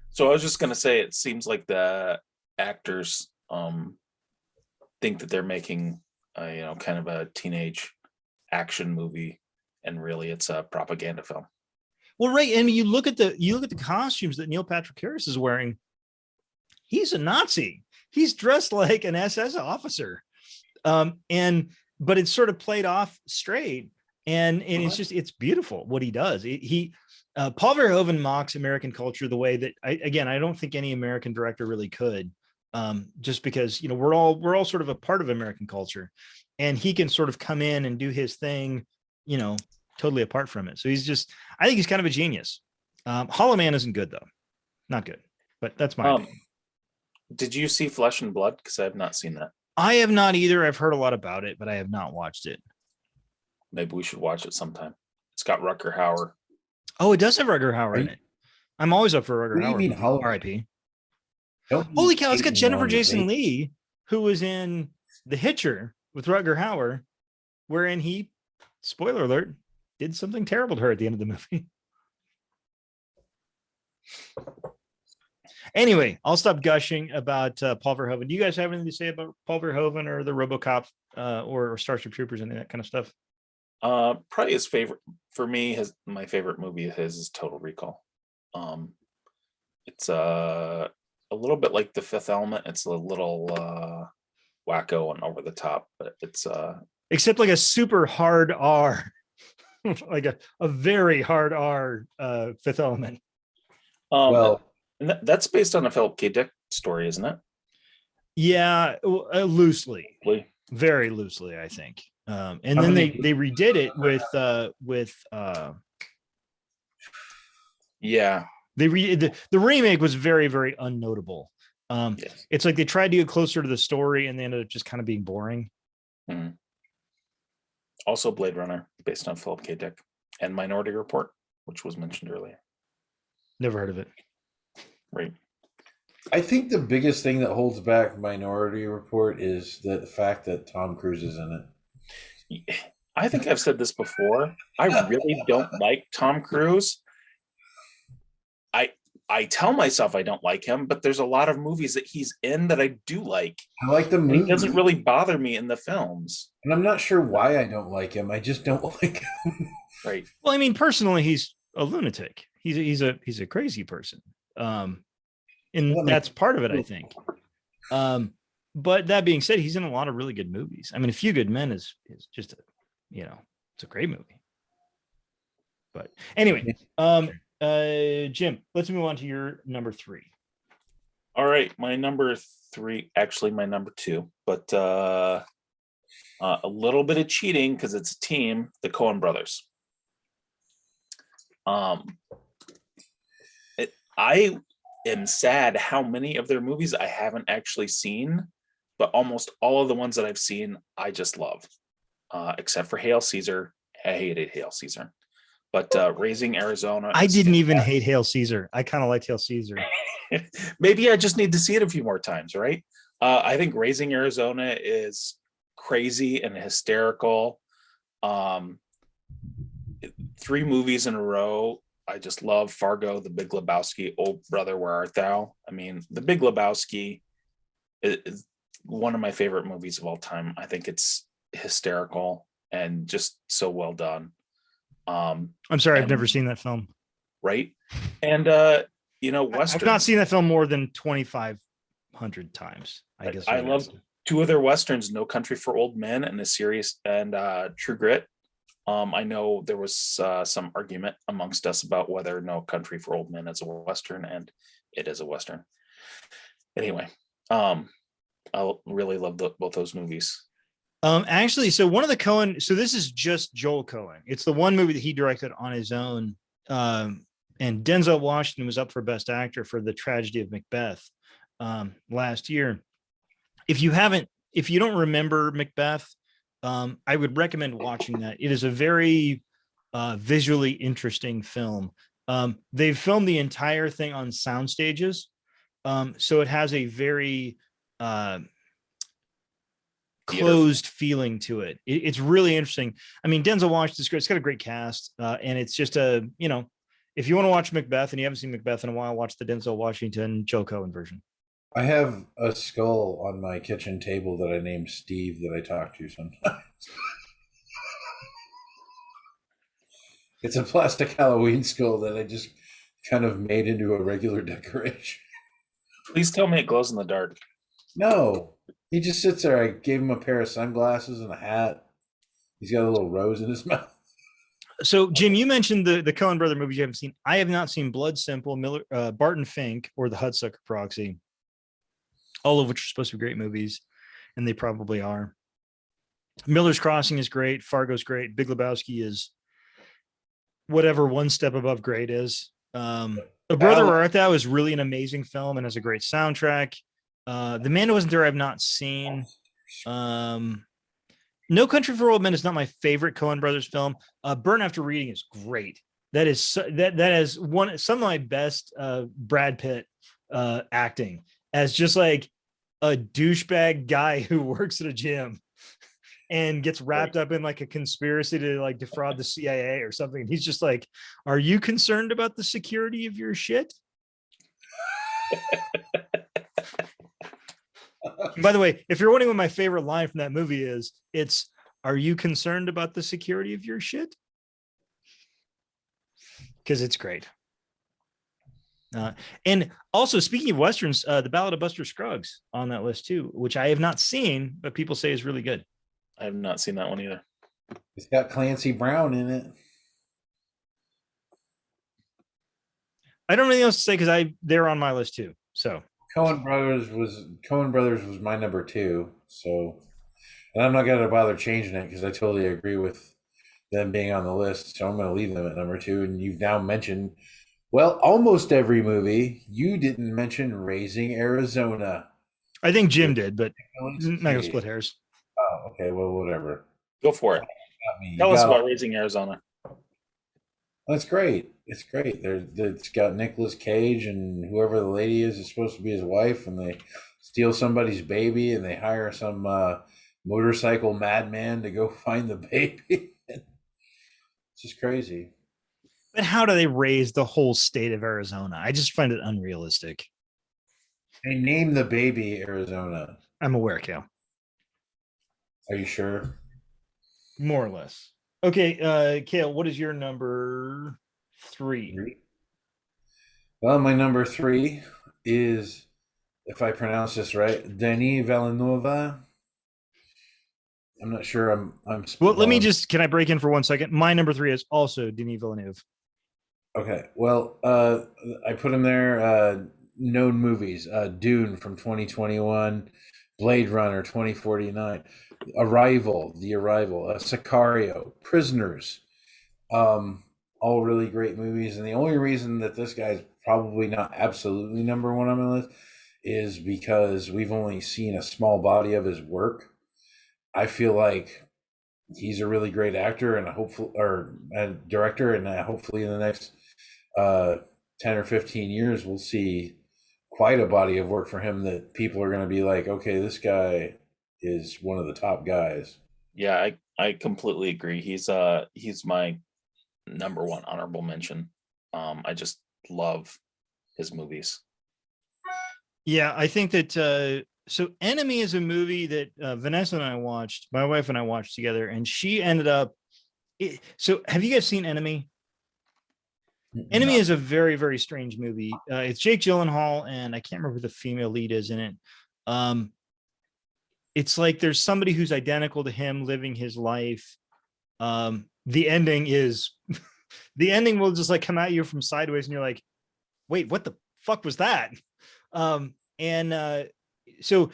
So I was just gonna say, it seems like the actors think that they're making kind of a teenage action movie, and really it's a propaganda film. Well, right. I mean, you look at the costumes that Neil Patrick Harris is wearing. He's a Nazi. He's dressed like an SS officer, but it's sort of played off straight, and it's beautiful what he does. Paul Verhoeven mocks American culture the way that I don't think any American director really could, just because we're all sort of a part of American culture, and he can sort of come in and do his thing, totally apart from it. So I think he's kind of a genius. Hollow Man isn't good though, not good, but that's my opinion. Did you see Flesh and Blood? Because I have not seen that. I have not either. I've heard a lot about it, but I have not watched it. Maybe we should watch it sometime. It's got Rutger Hauer. Oh, it does have Rutger Hauer in it. I'm always up for Rutger What do you Hauer. mean Hollow? R.I.P. Don't be Holy cow! It's got hating Jennifer on the Jason baby. Leigh, who was in The Hitcher with Rutger Hauer, wherein he, spoiler alert, did something terrible to her at the end of the movie. Anyway, I'll stop gushing about Paul Verhoeven. Do you guys have anything to say about Paul Verhoeven or the RoboCop or Starship Troopers and that kind of stuff? Probably his favorite for me. My favorite movie of his is Total Recall. It's a little bit like The Fifth Element. It's a little wacko and over the top, but it's except like a super hard R, like a very hard R Fifth Element. Well, and that's based on a Philip K. Dick story, isn't it? Yeah, loosely, very loosely, I think. And then they redid it with yeah. The remake was very, very unnotable. Yes. It's like they tried to get closer to the story and they ended up just kind of being boring. Mm-hmm. Also Blade Runner, based on Philip K. Dick, and Minority Report, which was mentioned earlier. Never heard of it. Right. I think the biggest thing that holds back Minority Report is the fact that Tom Cruise is in it. I think I've said this before. I really don't like Tom Cruise. I tell myself I don't like him, but there's a lot of movies that he's in that I do like. I like the movie. He doesn't really bother me in the films. And I'm not sure why I don't like him. I just don't like him. Right. Well, I mean, personally, he's a lunatic. He's a crazy person. And that's part of it, I think. But that being said, he's in a lot of really good movies. I mean, A Few Good Men is just it's a great movie. But anyway, Jim, let's move on to your number 3. All right, my number 3, actually my number 2, but a little bit of cheating because it's a team, the Coen brothers. I am sad how many of their movies I haven't actually seen, but almost all of the ones that I've seen, I just love, except for Hail Caesar. I hated Hail Caesar, but Raising Arizona. I didn't even hate Hail Caesar. I kind of liked Hail Caesar. Maybe I just need to see it a few more times, right? I think Raising Arizona is crazy and hysterical. 3 movies in a row. I just love Fargo, The Big Lebowski, Oh Brother, Where Art Thou? I mean, The Big Lebowski is one of my favorite movies of all time. I think it's hysterical and just so well done. I'm sorry, I've never seen that film. Right. And, Western. I've not seen that film more than 2,500 times, I guess. I love 2 other Westerns, No Country for Old Men and True Grit. I know there was some argument amongst us about whether No Country for Old Men is a Western, and it is a Western. Anyway, I really love both those movies. Actually, so one of the Coen, so this is just Joel Coen. It's the one movie that he directed on his own. And Denzel Washington was up for Best Actor for The Tragedy of Macbeth last year. if you don't remember Macbeth, I would recommend watching that. It is a very visually interesting film. They've filmed the entire thing on sound stages, so it has a very uh, Theater. closed feeling to it. It's really interesting. I mean, Denzel Washington's great. It's got a great cast, and it's just if you want to watch Macbeth and you haven't seen Macbeth in a while, watch the Denzel Washington Joe Cohen version. I have a skull on my kitchen table that I named Steve that I talk to sometimes. It's a plastic Halloween skull that I just kind of made into a regular decoration. Please tell me it glows in the dark. No, he just sits there. I gave him a pair of sunglasses and a hat. He's got a little rose in his mouth. So, Jim, you mentioned the Coen brother movies you haven't seen. I have not seen Blood Simple, Barton Fink, or The Hudsucker Proxy, all of which are supposed to be great movies, and they probably are. Miller's Crossing is great. Fargo's great. Big Lebowski is whatever one step above great is. A Brother Where Art Thou is really an amazing film and has a great soundtrack. The Man Who Wasn't There I've not seen. No Country for Old Men is not my favorite Coen Brothers film. Burn After Reading is great. That is some of my best Brad Pitt acting as just like a douchebag guy who works at a gym and gets wrapped up in like a conspiracy to like defraud the CIA or something. He's just like, are you concerned about the security of your shit? By the way, if you're wondering what my favorite line from that movie is, it's, are you concerned about the security of your shit? Because it's great. And also, speaking of Westerns, The Ballad of Buster Scruggs on that list too, which I have not seen, but people say is really good. I have not seen that one either. It's got Clancy Brown in it. I don't have anything else to say because they're on my list too. So Coen Brothers was my number 2. So, and I'm not going to bother changing it because I totally agree with them being on the list. So I'm going to leave them at number 2. And you've now mentioned, well, almost every movie. You didn't mention Raising Arizona. I think Jim did, but I'm not going to split hairs. Oh, okay. Well, whatever. Go for it. Tell us about Raising Arizona. That's great. It's great. It's got Nicolas Cage and whoever the lady is supposed to be his wife, and they steal somebody's baby, and they hire some motorcycle madman to go find the baby. It's just crazy. But how do they raise the whole state of Arizona? I just find it unrealistic. They name the baby Arizona. I'm aware, Cal. Are you sure? More or less. Okay, Kale, what is your number 3? Well, my number 3 is, if I pronounce this right, Denis Villeneuve. I'm not sure. I'm. Well, let me just. Can I break in for 1 second? My number 3 is also Denis Villeneuve. Okay. Well, I put him there. Known movies: Dune from 2021, Blade Runner 2049. Arrival, Sicario, Prisoners, all really great movies. And the only reason that this guy's probably not absolutely number 1 on my list is because we've only seen a small body of his work. I feel like he's a really great actor and a director, and hopefully in the next 10 or 15 years we'll see quite a body of work for him that people are going to be like, okay, this guy is one of the top guys. Yeah, I completely agree. He's my number 1 honorable mention. I just love his movies. Yeah, I think that so Enemy is a movie that Vanessa and I watched, my wife and I watched together, and she ended up so have you guys seen Enemy? Enemy is a very, very strange movie. It's Jake Gyllenhaal, and I can't remember who the female lead is in it. It's like there's somebody who's identical to him living his life. The ending is the ending will just like come at you from sideways, and you're like, wait, what the fuck was that? So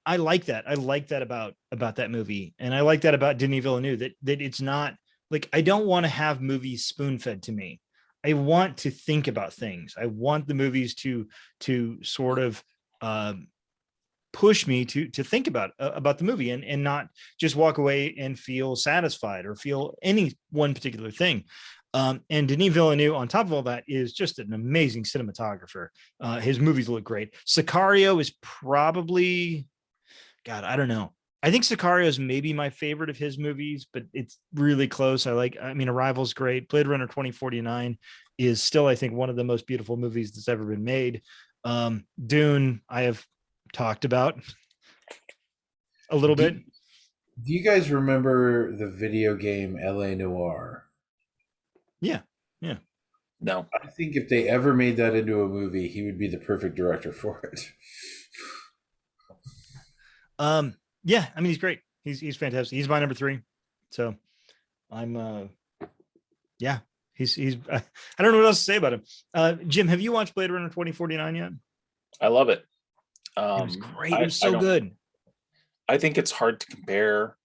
I like that. I like that about that movie. And I like that about Denis Villeneuve, that it's not like, I don't want to have movies spoon fed to me. I want to think about things. I want the movies to sort of push me to think about the movie and not just walk away and feel satisfied or feel any one particular thing. And Denis Villeneuve, on top of all that, is just an amazing cinematographer. His movies look great. Sicario is probably, God, I don't know. I think Sicario is maybe my favorite of his movies, but it's really close. I mean, Arrival's great. Blade Runner 2049 is still, I think, one of the most beautiful movies that's ever been made. Dune, I have talked about a little bit. Do you guys remember the video game LA Noire? Yeah. No. I think if they ever made that into a movie, he would be the perfect director for it. Yeah, I mean, he's great. He's fantastic. He's my number 3. So I'm yeah, he's I don't know what else to say about him. Jim, have you watched Blade Runner 2049 yet? I love it. It was great. It was so good. I think it's hard to compare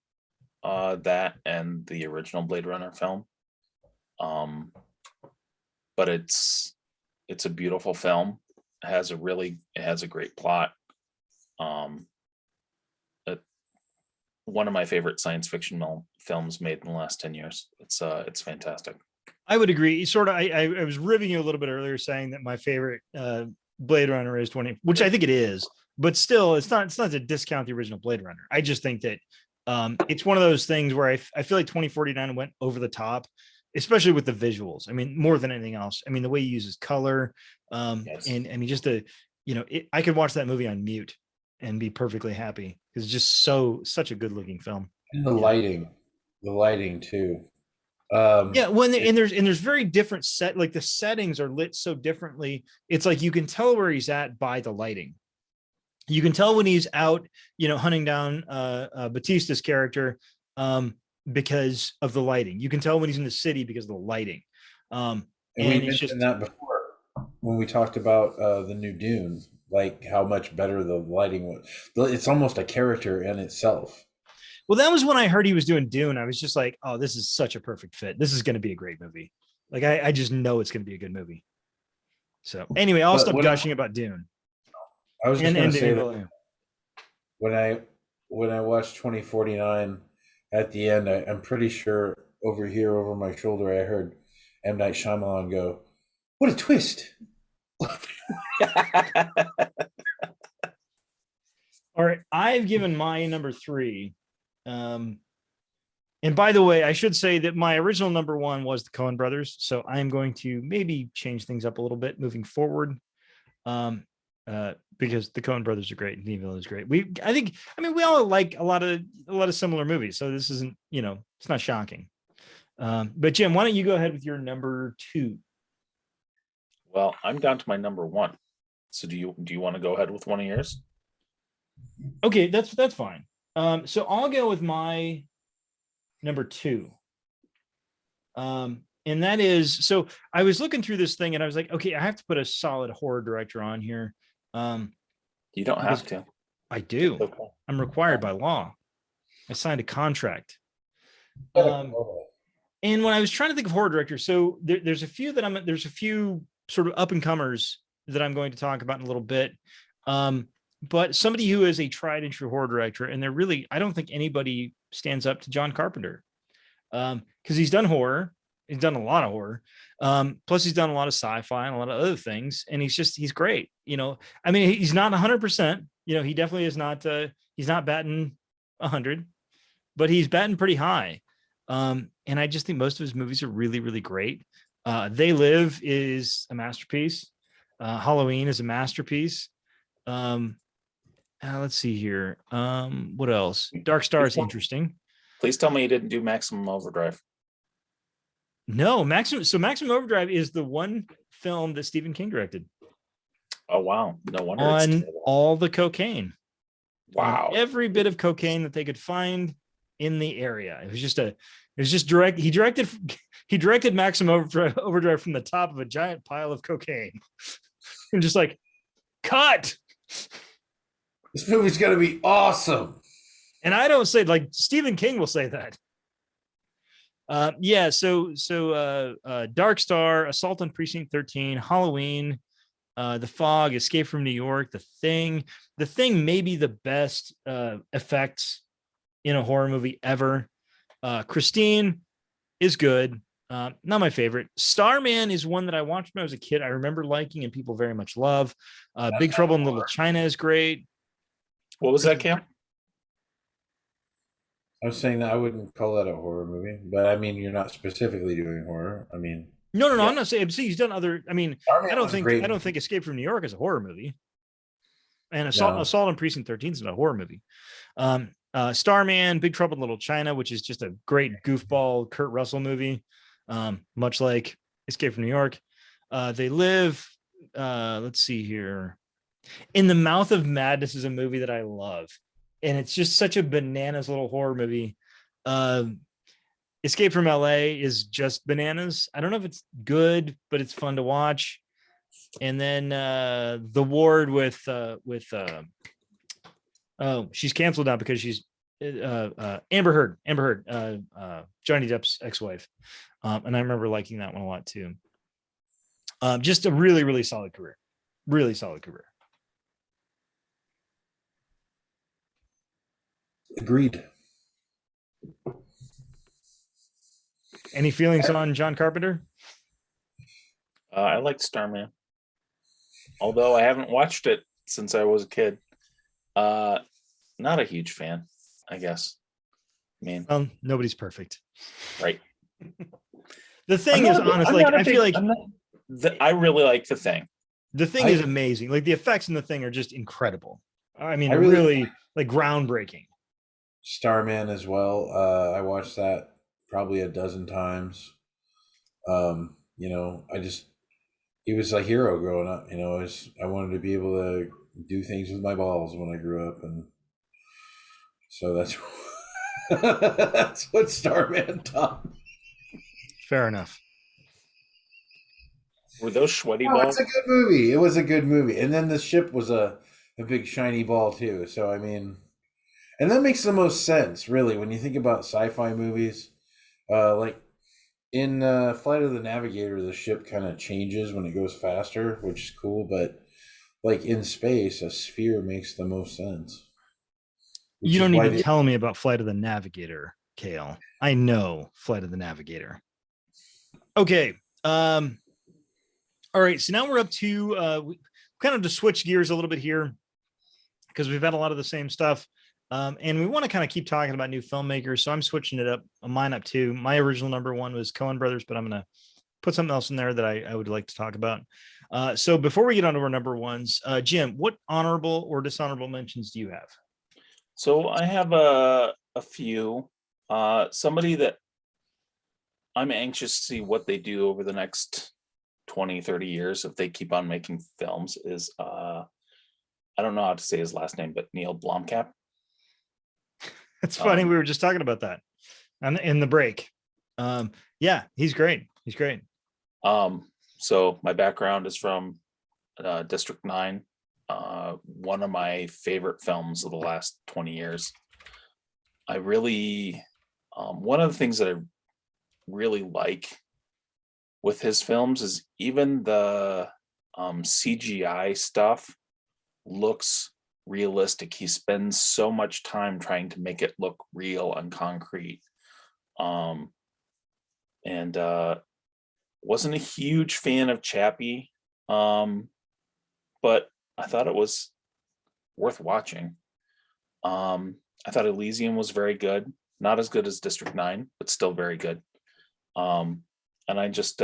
that and the original Blade Runner film. But it's a beautiful film. It has a great plot. One of my favorite science fiction films made in the last 10 years. It's fantastic. I would agree. Sort of. I was ribbing you a little bit earlier, saying that my favorite Blade Runner is 20, which I think it is, but still, it's not to discount the original Blade Runner. I just think that it's one of those things where I feel like 2049 went over the top, especially with the visuals. I mean, more than anything else. I mean, the way he uses color, Yes. and I mean, just I could watch that movie on mute and be perfectly happy. It's just such a good looking film. And the lighting too. Yeah, there's very different like the settings are lit so differently. It's like you can tell where he's at by the lighting. You can tell when he's out, hunting down Batista's character because of the lighting. You can tell when he's in the city because of the lighting. And we mentioned that before when we talked about the new Dune, like how much better the lighting was. It's almost a character in itself. Well, that was when I heard he was doing Dune. I was just like, oh, this is such a perfect fit. This is going to be a great movie. Like, I just know it's going to be a good movie. So anyway, I'll stop gushing about Dune. I was just going to say that when I watched 2049 at the end, I'm pretty sure over my shoulder, I heard M. Night Shyamalan go, "What a twist." All right, I've given my number 3. And by the way, I should say that my original number 1 was the Coen brothers. So I'm going to maybe change things up a little bit moving forward. Because the Coen brothers are great. Denis Villeneuve is great. We all like a lot of similar movies. So this isn't, it's not shocking. But Jim, why don't you go ahead with your number 2? Well, I'm down to my number 1. So do you want to go ahead with one of yours? Okay, that's fine. So I'll go with my number 2. And that is, so I was looking through this thing and I was like, okay, I have to put a solid horror director on here. You don't have to. I do. Okay. I'm required by law. I signed a contract. And when I was trying to think of horror directors, so there's a few sort of up and comers that I'm going to talk about in a little bit. But somebody who is a tried and true horror director, and I don't think anybody stands up to John Carpenter. Because he's done horror. He's done a lot of horror. Plus he's done a lot of sci-fi and a lot of other things. And he's great. I mean, he's not 100%, he definitely is not, he's not batting 100, but he's batting pretty high. And I just think most of his movies are really, really great. They Live is a masterpiece. Halloween is a masterpiece. Let's see here. What else? Dark Star is interesting. Please tell me you didn't do Maximum Overdrive. No, Maximum Overdrive is the one film that Stephen King directed. Oh wow! No wonder. On all the cocaine. Wow. On every bit of cocaine that they could find in the area. It was just direct. He directed Maximum Overdrive from the top of a giant pile of cocaine. And just like, cut. This movie's gonna be awesome. And I don't say, like, Stephen King will say that. So Dark Star, Assault on Precinct 13, Halloween, The Fog, Escape from New York, The Thing. The Thing may be the best effects in a horror movie ever. Christine is good. Not my favorite. Starman is one that I watched when I was a kid. I remember liking and people very much love. Big Trouble in Little China is great. What was that, Cam? I was saying that I wouldn't call that a horror movie, but I mean, you're not specifically doing horror. I mean, No. Yeah. I'm not saying. See, he's done other. I mean, Starman I don't was think great. Escape from New York is a horror movie, and No. Assault on Precinct 13 is not a horror movie. Starman, Big Trouble in Little China, which is just a great goofball Kurt Russell movie, much like Escape from New York. They Live. Let's see here. In the Mouth of Madness is a movie that I love, and it's just such a bananas little horror movie. Escape from LA is just bananas. I don't know if it's good, but it's fun to watch. And then The Ward with oh, she's canceled now because she's Amber Heard, Johnny Depp's ex-wife. And I remember liking that one a lot too. Just a really, really solid career. Really solid career. Agreed. Any feelings on John Carpenter? I liked Starman, although I haven't watched it since I was a kid. Not a huge fan, I guess. I mean, Nobody's perfect. right. The Thing is honestly, I feel like I really like The Thing. The Thing is amazing. Like the effects in The Thing are just incredible. I mean, I really like groundbreaking. Starman as well. I watched that probably a dozen times. You know, he was a hero growing up. You know, I wanted to be able to do things with my balls when I grew up, and so that's that's what Starman taught me. Fair enough. Were those sweaty No, balls? it's a good movie. It was a good movie, and then the ship was a big shiny ball too. So I mean, and that makes the most sense, really, when you think about sci-fi movies. Like in Flight of the Navigator, the ship kind of changes when it goes faster, which is cool. But like in space, a sphere makes the most sense. You don't need to tell me about Flight of the Navigator, Kale. I know Flight of the Navigator. Okay. All right. So now we're up to kind of to switch gears a little bit here because we've had a lot of the same stuff. And we want to kind of keep talking about new filmmakers. So I'm switching it up, mine up too. My original number one was Coen Brothers, but I'm going to put something else in there that I would like to talk about. So before we get on to our number ones, Jim, what honorable or dishonorable mentions do you have? So I have a few. Somebody that I'm anxious to see what they do over the next 20, 30 years if they keep on making films is I don't know how to say his last name, but Neil Blomkamp. It's funny. We were just talking about that in the break. Yeah, he's great. He's great. So my background is from District 9, one of my favorite films of the last 20 years. I really, one of the things that I really like with his films is even the CGI stuff looks realistic. He spends so much time trying to make it look real and concrete. And wasn't a huge fan of Chappie, but I thought it was worth watching. I thought Elysium was very good, not as good as District 9, but still very good. And I'm just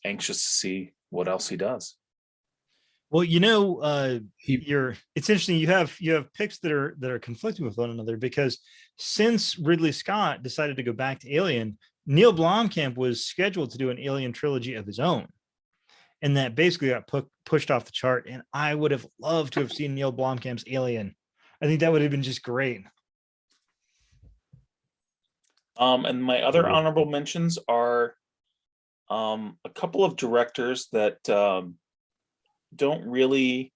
anxious to see what else he does. Well, you know, it's interesting. You have picks that are conflicting with one another because since Ridley Scott decided to go back to Alien, Neil Blomkamp was scheduled to do an Alien trilogy of his own, and that basically got pushed off the chart. And I would have loved to have seen Neil Blomkamp's Alien. I think that would have been just great. And my other honorable mentions are a couple of directors that don't really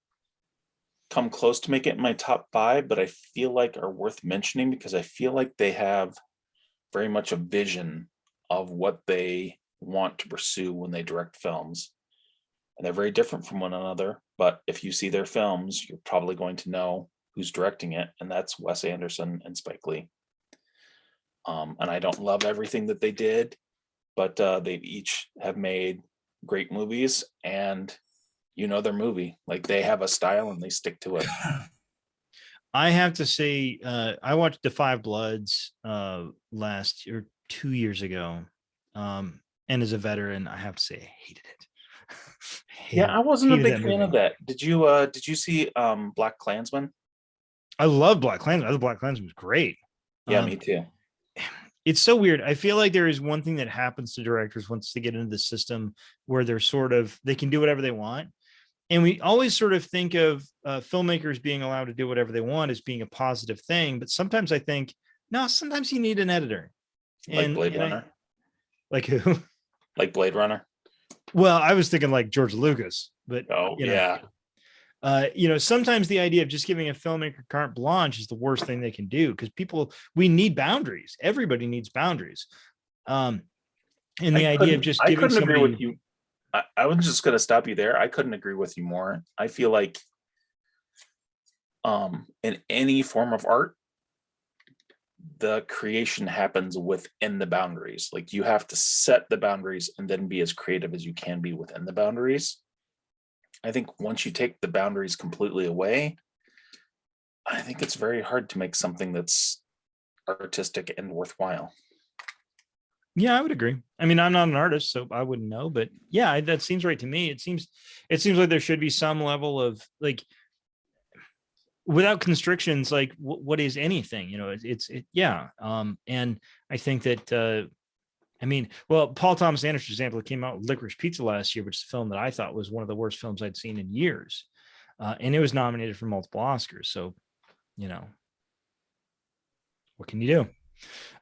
come close to make it in my top 5, but I feel like are worth mentioning because I feel like they have very much a vision of what they want to pursue when they direct films. and they're very different from one another. But if you see their films, you're probably going to know who's directing it, and that's Wes Anderson and Spike Lee. And I don't love everything that they did, but they each have made great movies, and their movie. Like, they have a style and they stick to it. I have to say, I watched The Five Bloods last year, 2 years ago. And as a veteran, I have to say, I hated it. I wasn't a hated big that fan movie. of that. Did you see Black Klansman? I love Black Klansman. I thought Black Klansman was great. Yeah, me too. It's so weird. I feel like there is one thing that happens to directors once they get into the system where they can do whatever they want. And we always sort of think of filmmakers being allowed to do whatever they want as being a positive thing. But sometimes I think, no, sometimes you need an editor. Like Blade Runner? Like who? Like Blade Runner? Well, I was thinking like George Lucas, but yeah. Sometimes the idea of just giving a filmmaker carte blanche is the worst thing they can do, because we need boundaries. Everybody needs boundaries. And the idea of just I giving couldn't agree somebody, with you. I was just going to stop you there. I couldn't agree with you more. I feel like in any form of art, the creation happens within the boundaries. Like, you have to set the boundaries and then be as creative as you can be within the boundaries. I think once you take the boundaries completely away, I think it's very hard to make something that's artistic and worthwhile. yeah, I would agree. I mean, I'm not an artist, so I wouldn't know, but yeah, that seems right to me. It seems like there should be some level of, like, without constrictions, like what is anything, yeah. And I think that, Paul Thomas Anderson, for example, came out with Licorice Pizza last year, which is a film that I thought was one of the worst films I'd seen in years. And it was nominated for multiple Oscars. So, what can you do?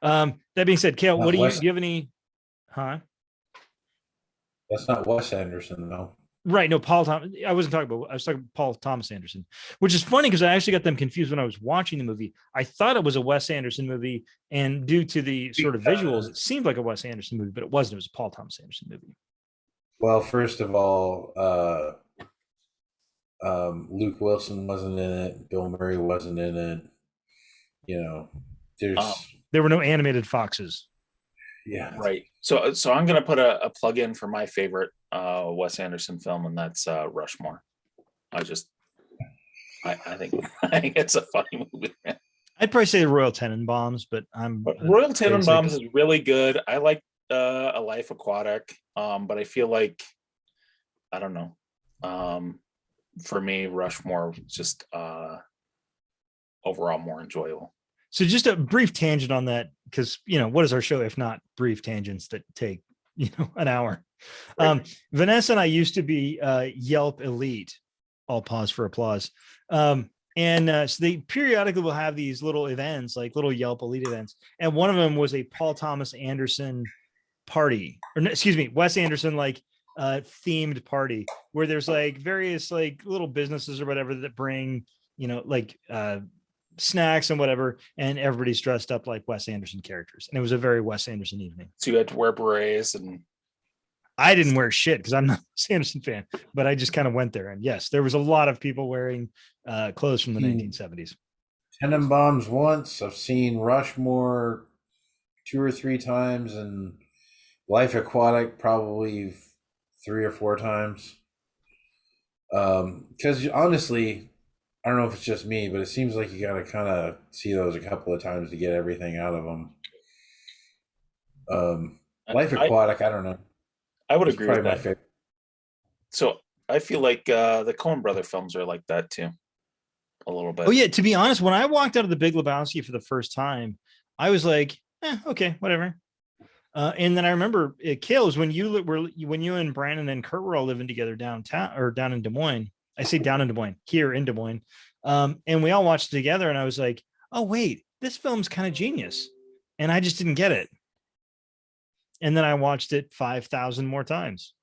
That being said, Cale, do you have any, huh? That's not Wes Anderson, though. Right. No, I was talking Paul Thomas Anderson, which is funny because I actually got them confused when I was watching the movie. I thought it was a Wes Anderson movie, and due to the sort of visuals, it seemed like a Wes Anderson movie, but it wasn't. It was a Paul Thomas Anderson movie. Well, first of all, Luke Wilson wasn't in it. Bill Murray wasn't in it. There were no animated foxes. Yeah. Right. So I'm going to put a plug in for my favorite Wes Anderson film, and that's Rushmore. I think it's a funny movie. I'd probably say Royal Tenenbaums, but Royal Tenenbaums is really good. I like A Life Aquatic, but I feel like, I don't know. For me, Rushmore was just overall more enjoyable. So just a brief tangent on that, because, what is our show if not brief tangents that take, an hour? Right. Vanessa and I used to be Yelp elite. I'll pause for applause. So they periodically will have these little events, like little Yelp elite events. And one of them was a Paul Thomas Anderson party, or excuse me, Wes Anderson, themed party, where there's like various like little businesses or whatever that bring, snacks and whatever, and everybody's dressed up like Wes Anderson characters, and it was a very Wes Anderson evening. So you had to wear berets, and I didn't wear shit because I'm not a Wes Anderson fan, but I just kind of went there, and yes, there was a lot of people wearing clothes from the 1970s. Tenenbaums once. I've seen Rushmore 2 or 3 times, and Life Aquatic probably 3 or 4 times. Because honestly, I don't know if it's just me, but it seems like you got to kind of see those a couple of times to get everything out of them. Life Aquatic, I don't know. I would agree with that. My favorite. So I feel like the Coen Brother films are like that too, a little bit. Oh yeah, to be honest, when I walked out of The Big Lebowski for the first time, I was like, okay, whatever. And then I remember Cale, was when you and Brandon and Kurt were all living together downtown, or down in Des Moines. I say down in Des Moines, here in Des Moines. And we all watched it together, and I was like, oh wait, this film's kind of genius. And I just didn't get it. And then I watched it 5,000 more times.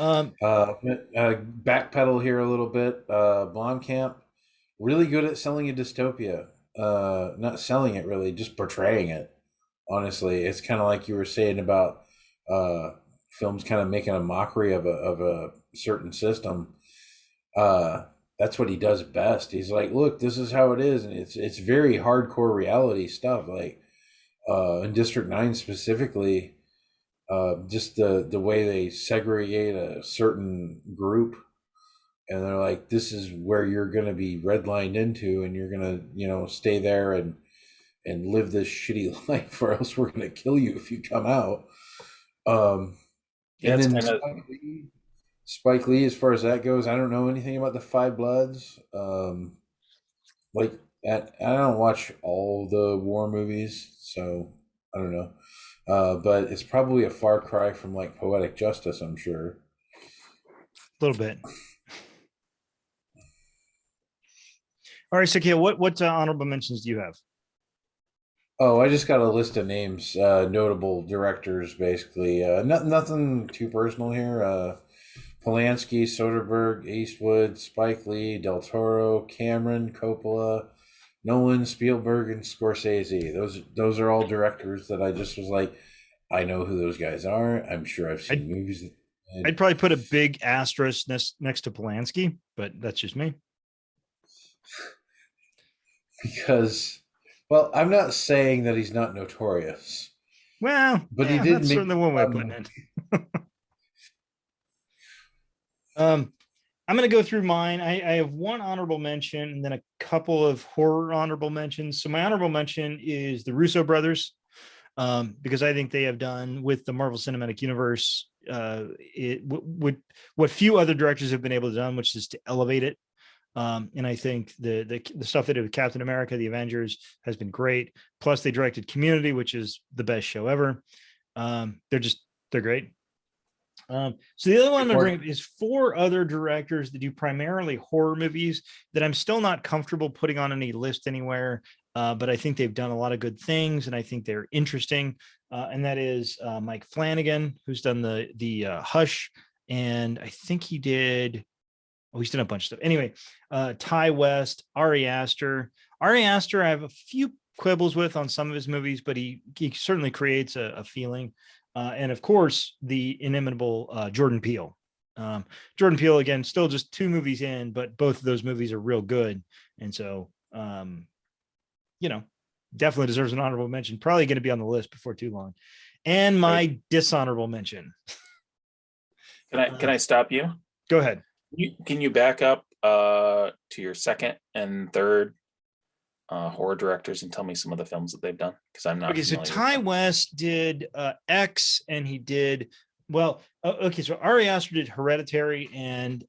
Backpedal here a little bit. Blomkamp, really good at selling a dystopia. Not selling it really, just portraying it. Honestly, it's kind of like you were saying about films kind of making a mockery of a certain system. Uh, that's what he does best. He's like, look, this is how it is, and it's very hardcore reality stuff. Like in District 9 specifically, just the way they segregate a certain group, and they're like, this is where you're going to be redlined into, and you're going to, stay there and live this shitty life, or else we're going to kill you if you come out. Yeah, And it's then kind of Spike Lee, as far as that goes, I don't know anything about the Five Bloods. Like I don't watch all the war movies, so I don't know. But it's probably a far cry from like Poetic Justice, I'm sure. A little bit. All right, so Kale, what honorable mentions do you have? Oh, I just got a list of names, notable directors, basically. Nothing too personal here. Polanski, Soderbergh, Eastwood, Spike Lee, Del Toro, Cameron, Coppola, Nolan, Spielberg, and Scorsese. Those are all directors that I just was like, I know who those guys are. I'm sure I've seen movies. I'd probably put a big asterisk next to Polanski, but that's just me. Because, well, I'm not saying that he's not notorious. Well, but he did. That's certainly one way of putting it. I'm going to go through mine. I have one honorable mention and then a couple of horror honorable mentions. So my honorable mention is the Russo brothers, because I think they have done with the Marvel Cinematic Universe what few other directors have been able to done, which is to elevate it. And I think the stuff they did with Captain America, the Avengers, has been great. Plus, they directed Community, which is the best show ever. They're great. So the other one I'm going to bring up is 4 other directors that do primarily horror movies that I'm still not comfortable putting on any list anywhere. But I think they've done a lot of good things, and I think they're interesting. And that is Mike Flanagan, who's done the Hush, and I think he did. Oh, he's done a bunch of stuff. Anyway, Ty West, Ari Aster. Ari Aster, I have a few quibbles with on some of his movies, but he certainly creates a feeling. And of course, the inimitable Jordan Peele. Jordan Peele, again, still just 2 movies in, but both of those movies are real good. And so, definitely deserves an honorable mention. Probably going to be on the list before too long. And my dishonorable mention. Can I stop you? Go ahead. Can you back up to your second and third horror directors and tell me some of the films that they've done? Because I'm not. Okay, so Ty West did X, and he did okay. So Ari Aster did Hereditary and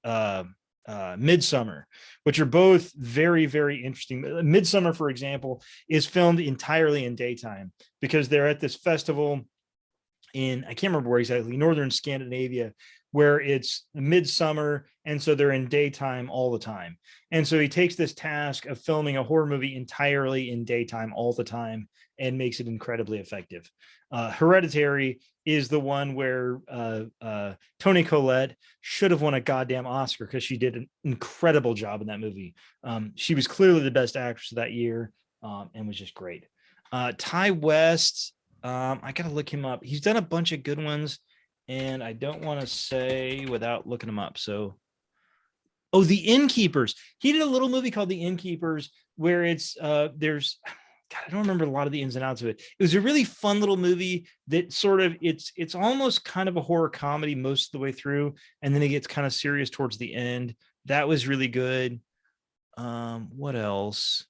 Midsummer, which are both very, very interesting. Midsummer, for example, is filmed entirely in daytime because they're at this festival in, I can't remember where exactly, northern Scandinavia, where it's midsummer, and so they're in daytime all the time. And so he takes this task of filming a horror movie entirely in daytime all the time and makes it incredibly effective. Hereditary is the one where Toni Collette should have won a goddamn Oscar because she did an incredible job in that movie. She was clearly the best actress of that year, and was just great. Ty West, I gotta look him up. He's done a bunch of good ones, and I don't want to say without looking him up. So, The Innkeepers. He did a little movie called The Innkeepers, where it's there's, God, I don't remember a lot of the ins and outs of it. It was a really fun little movie that sort of it's almost kind of a horror comedy most of the way through, and then it gets kind of serious towards the end. That was really good. What else?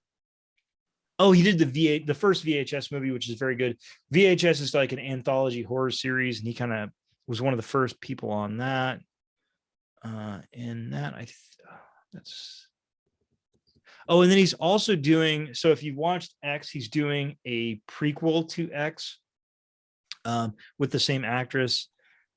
Oh, he did the first VHS movie, which is very good. VHS is like an anthology horror series, and he kind of was one of the first people on that. And that that's. Oh, and then he's also doing. So if you watched X, he's doing a prequel to X, with the same actress.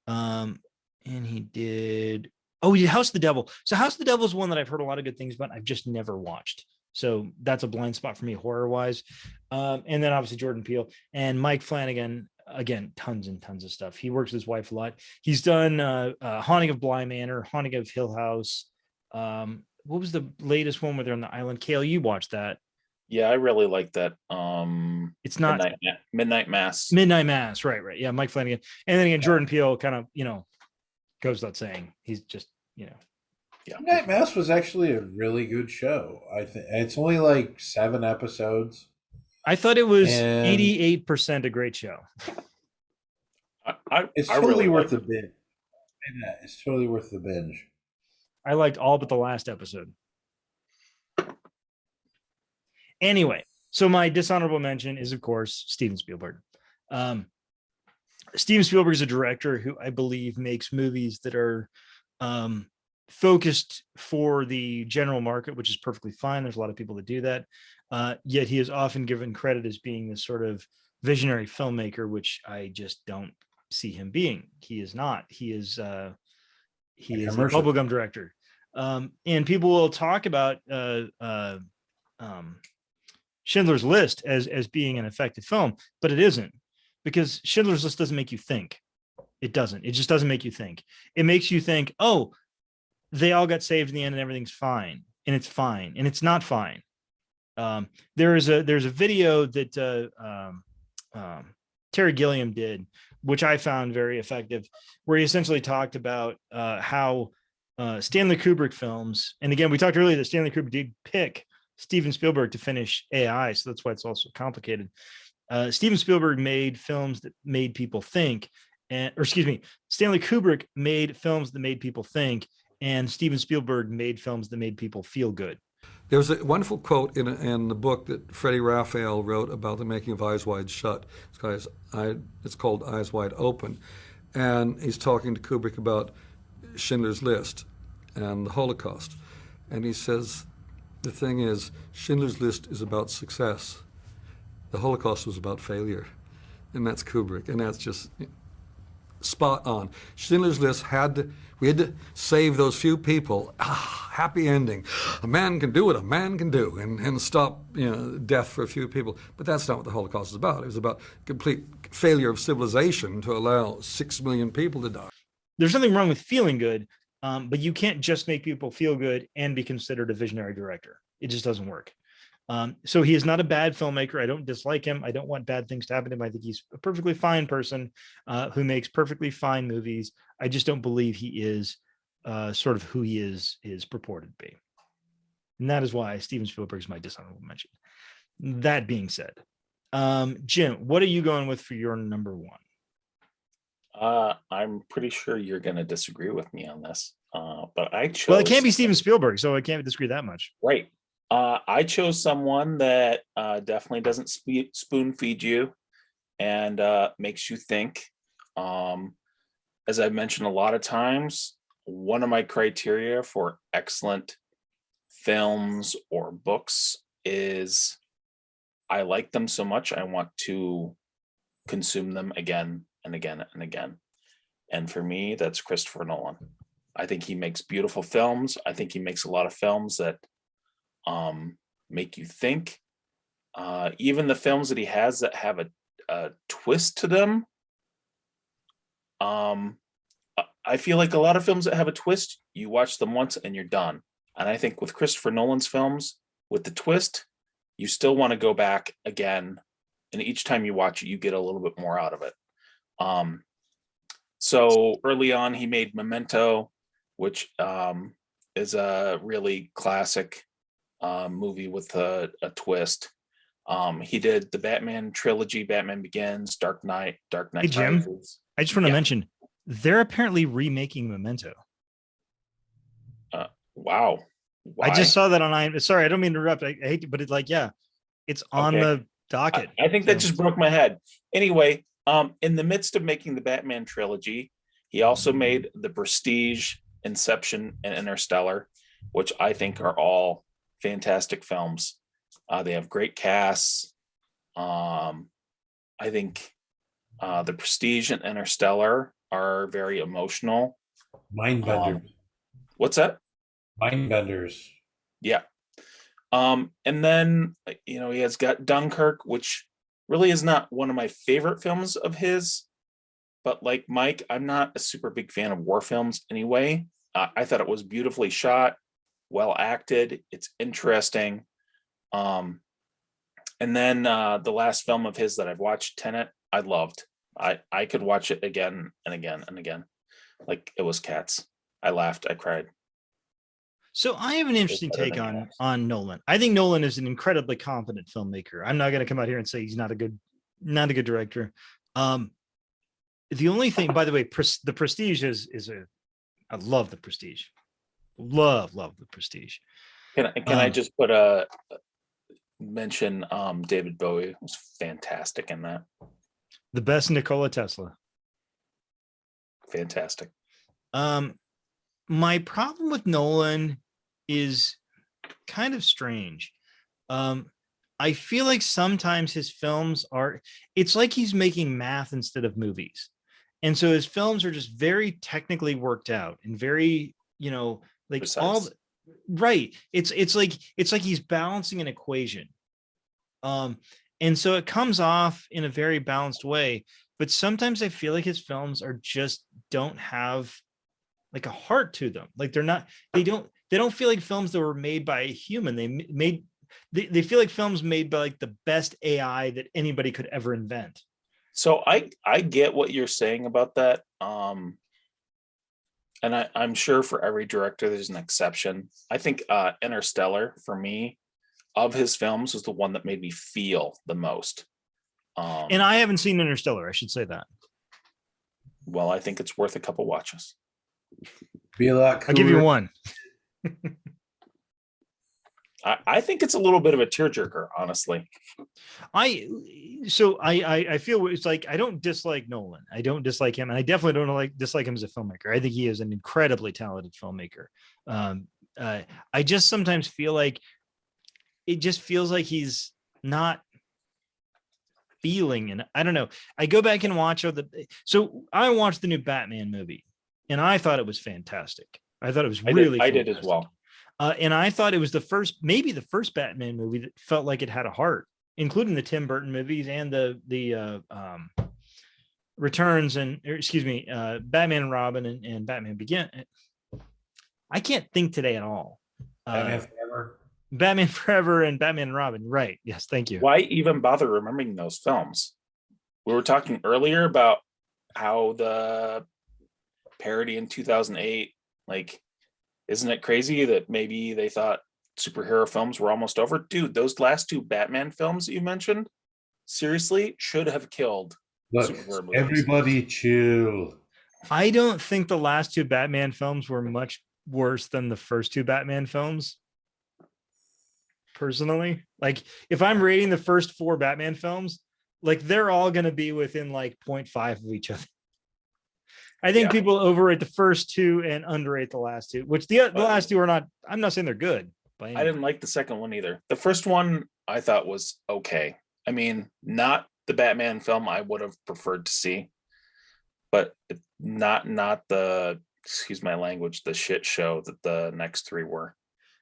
And he did. Oh, he did House of the Devil. So House of the Devil is one that I've heard a lot of good things about. I've just never watched. So that's a blind spot for me horror wise. And then obviously Jordan Peele and Mike Flanagan, again, tons and tons of stuff. He works with his wife a lot. He's done Haunting of Bly Manor, Haunting of Hill House. What was the latest one where they're on the island? Kale, you watched that. Yeah, I really like that. It's not Midnight Mass. Midnight Mass, right? Right. Yeah, Mike Flanagan, and then again, Yeah. Jordan Peele kind of, goes without saying. He's just, Yeah. Midnight Mass was actually a really good show. I think it's only like 7 episodes, I thought it was and 88% a great show. it's I totally really worth like the binge. It's totally worth the binge. I liked all but the last episode. Anyway, so my dishonorable mention is, of course, Steven Spielberg. Steven Spielberg is a director who I believe makes movies that are focused for the general market, which is perfectly fine. There's a lot of people that do that. Yet he is often given credit as being this sort of visionary filmmaker, which I just don't see him being. He is not. He is a bubblegum director. And people will talk about Schindler's List as being an effective film, but it isn't, because Schindler's List doesn't make you think. It doesn't. It just doesn't make you think. It makes you think, oh, they all got saved in the end and everything's fine, and it's fine, and it's not fine. There's a video that Terry Gilliam did, which I found very effective, where he essentially talked about how Stanley Kubrick films, and again, we talked earlier that Stanley Kubrick did pick Steven Spielberg to finish AI, so that's why it's also complicated. Steven Spielberg made films that made people think, Stanley Kubrick made films that made people think, and Steven Spielberg made films that made people feel good. There's a wonderful quote in the book that Freddie Raphael wrote about the making of Eyes Wide Shut. It's called Eyes Wide Open. And he's talking to Kubrick about Schindler's List and the Holocaust. And he says, the thing is, Schindler's List is about success. The Holocaust was about failure. And that's Kubrick. And that's just spot on. Schindler's List we had to save those few people. Happy ending. A man can do what a man can do and stop death for a few people. But that's not what the Holocaust is about. It was about complete failure of civilization to allow 6 million people to die. There's nothing wrong with feeling good, but you can't just make people feel good and be considered a visionary director. It just doesn't work. So he is not a bad filmmaker. I don't dislike him. I don't want bad things to happen to him. I think he's a perfectly fine person who makes perfectly fine movies. I just don't believe he is sort of who he is purported to be. And that is why Steven Spielberg is my dishonorable mention. That being said, Jim, what are you going with for your number one? I'm pretty sure you're going to disagree with me on this, but I chose. Well, it can't be Steven Spielberg, so I can't disagree that much. Right. I chose someone that definitely doesn't spoon feed you and makes you think. As I've mentioned a lot of times, one of my criteria for excellent films or books is I like them so much I want to consume them again and again and again. And for me, that's Christopher Nolan. I think he makes beautiful films. I think he makes a lot of films that make you think. Even the films that he has that have a twist to them. I feel like a lot of films that have a twist, you watch them once and you're done. And I think with Christopher Nolan's films, with the twist, you still want to go back again. And each time you watch it, you get a little bit more out of it. So early on, he made Memento, which is a really classic movie with a twist. He did the Batman trilogy, Batman Begins, Dark Knight Hey, Jim, Rises. I just want to mention, they're apparently remaking Memento. Wow. Why? I just saw that on sorry, I don't mean to interrupt. I hate to, but it's like, yeah, it's on the docket. I think that just broke my head. Anyway, in the midst of making the Batman trilogy, he also made The Prestige, Inception, and Interstellar, which I think are all fantastic films. They have great casts. I think The Prestige and Interstellar are very emotional. Mindbender. What's that? Mindbenders. Yeah. And then, he has got Dunkirk, which really is not one of my favorite films of his. But like Mike, I'm not a super big fan of war films anyway. I thought it was beautifully shot, well acted. It's interesting. And then the last film of his that I've watched, Tenet, I loved. I could watch it again and again and again, like it was Cats. I laughed, I cried. So I have an interesting better take than on Cats. Nolan. I think Nolan is an incredibly competent filmmaker. I'm not going to come out here and say he's not a good director. The only thing, by the way, the Prestige is I love the Prestige. Love the Prestige. Can I just put a mention? David Bowie was fantastic in that. The best Nikola Tesla. Fantastic. My problem with Nolan is kind of strange. I feel like sometimes his films it's like he's making math instead of movies. And so his films are just very technically worked out and very, like Precise. right. It's like he's balancing an equation. And so it comes off in a very balanced way, but sometimes I feel like his films don't have like a heart to them. Like they don't feel like films that were made by a human. They feel like films made by like the best AI that anybody could ever invent. So I get what you're saying about that. And I'm sure for every director there's an exception. I think Interstellar, for me, of his films, was the one that made me feel the most. And I haven't seen Interstellar, I should say that. Well, I think it's worth a couple watches. Be a lot cooler. I'll give you one. I think it's a little bit of a tearjerker, honestly. I feel it's like I don't dislike Nolan. I don't dislike him, and I definitely don't dislike him as a filmmaker. I think he is an incredibly talented filmmaker. I just sometimes feel like it just feels like he's not feeling, and I don't know. I go back and watch so I watched the new Batman movie, and I thought it was fantastic. I thought it was really I did as well. And I thought it was maybe the first Batman movie that felt like it had a heart, including the Tim Burton movies and the Returns Batman and Robin and Batman Begin. I can't think today at all. Batman Forever and Batman and Robin. Right. Yes. Thank you. Why even bother remembering those films? We were talking earlier about how the parody in 2008, like, isn't it crazy that maybe they thought superhero films were almost over? Dude, those last two Batman films that you mentioned, seriously, should have killed superhero movies. Everybody chill. I don't think the last two Batman films were much worse than the first two Batman films. Personally, like if I'm rating the first four Batman films, like they're all going to be within like 0.5 of each other. I think people overrate the first two and underrate the last two, which the last two are not. I'm not saying they're good. But I didn't like the second one either. The first one I thought was okay. I mean, not the Batman film I would have preferred to see, but not the, excuse my language, the shit show that the next three were.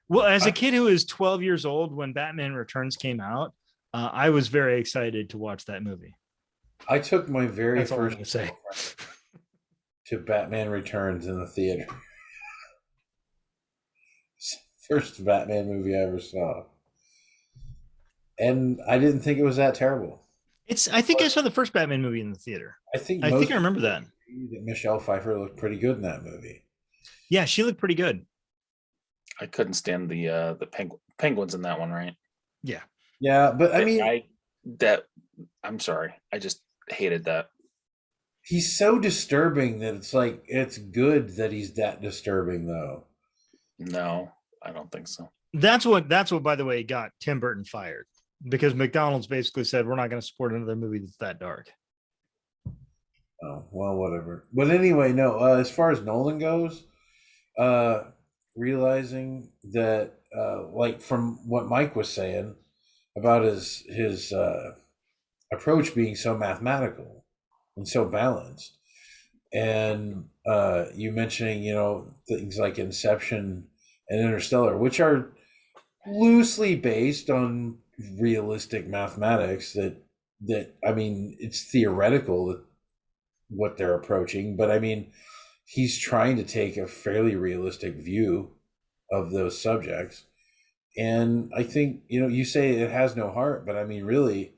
Well, as a kid who was 12 years old when Batman Returns came out, I was very excited to watch that movie. I took my very That's all I'm first gonna say. to Batman Returns in the theater. First Batman movie I ever saw. And I didn't think it was that terrible. I think I saw the first Batman movie in the theater. I think I remember that Michelle Pfeiffer looked pretty good in that movie. Yeah, she looked pretty good. I couldn't stand the penguins in that one, right? Yeah. Yeah, but I mean, I'm sorry. I just hated that. He's so disturbing that it's like it's good that he's that disturbing, though. No, I don't think so. That's what by the way got Tim Burton fired, because McDonald's basically said we're not going to support another movie that's that dark. Oh, well, whatever. But anyway, no, as far as Nolan goes, realizing that like from what Mike was saying about his approach being so mathematical and so balanced, and you mentioning things like Inception and Interstellar, which are loosely based on realistic mathematics, that I mean, it's theoretical that what they're approaching, but I mean, he's trying to take a fairly realistic view of those subjects. And I think, you say it has no heart, but I mean, really,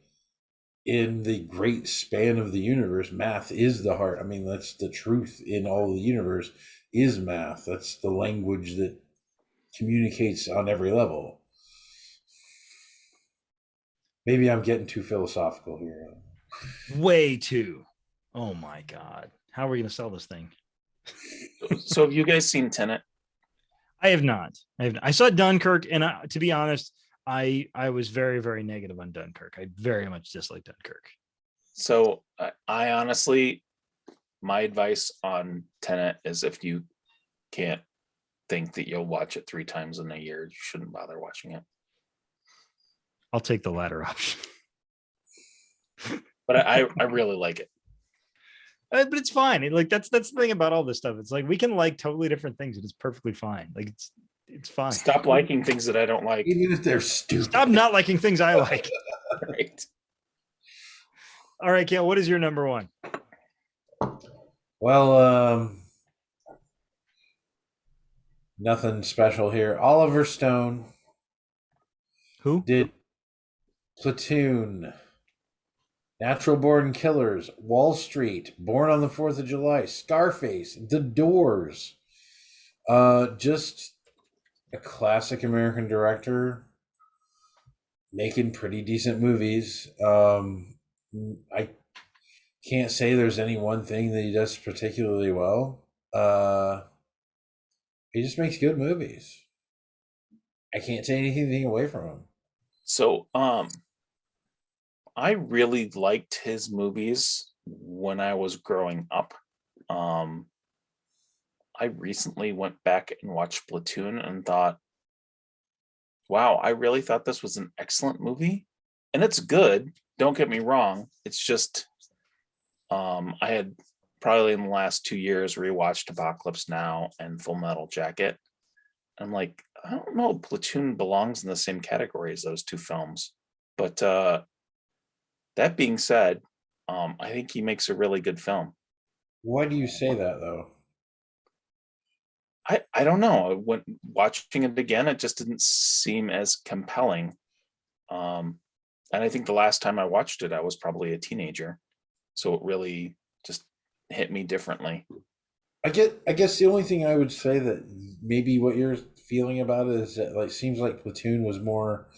in the great span of the universe, math is the heart. I mean, that's the truth in all the universe is math. That's the language that communicates on every level. Maybe I'm getting too philosophical here. Way too. Oh my God. How are we going to sell this thing? So have you guys seen Tenet? I have not. I saw Dunkirk, and to be honest, I was very, very negative on Dunkirk. I very much dislike Dunkirk. So I honestly, my advice on Tenet is if you can't think that you'll watch it 3 times in a year, you shouldn't bother watching it. I'll take the latter option. But I really like it. But it's fine. That's the thing about all this stuff. It's like we can like totally different things, and it's perfectly fine. Like it's fine. Stop liking things that I don't like. Even if they're stupid. Stop not liking things I like. Right. All right, Kale, what is your number one? Well, nothing special here. Oliver Stone Who? did Platoon, Natural Born Killers, Wall Street, Born on the 4th of July, Scarface, The Doors. Just a classic American director making pretty decent movies. I can't say there's any one thing that he does particularly well. He just makes good movies. I can't take anything away from him. So I really liked his movies when I was growing up. I recently went back and watched Platoon and thought, wow, I really thought this was an excellent movie. And it's good, don't get me wrong. It's just I had probably in the last 2 years rewatched Apocalypse Now and Full Metal Jacket. I'm like, I don't know, Platoon belongs in the same category as those 2 films. But that being said, I think he makes a really good film. Why do you say that, though? I don't know. When watching it again, it just didn't seem as compelling. And I think the last time I watched it, I was probably a teenager. So it really just hit me differently. I guess the only thing I would say that maybe what you're feeling about it is that seems like Platoon was more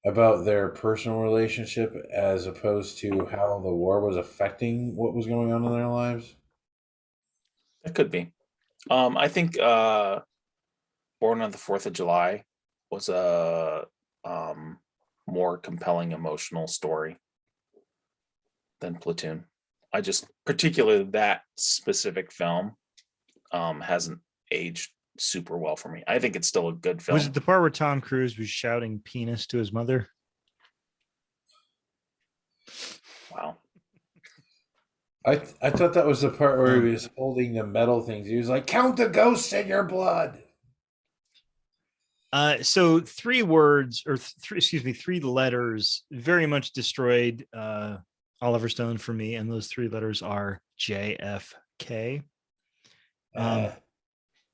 about their personal relationship as opposed to how the war was affecting what was going on in their lives. It could be. I think Born on the 4th of July was a more compelling emotional story than Platoon. I just particularly that specific film hasn't aged super well for me. I think it's still a good film. Was it the part where Tom Cruise was shouting penis to his mother? Wow. I thought that was the part where he was holding the metal things. He was like, "Count the ghosts in your blood." So 3 words or 3 letters very much destroyed Oliver Stone for me, and those 3 letters are JFK.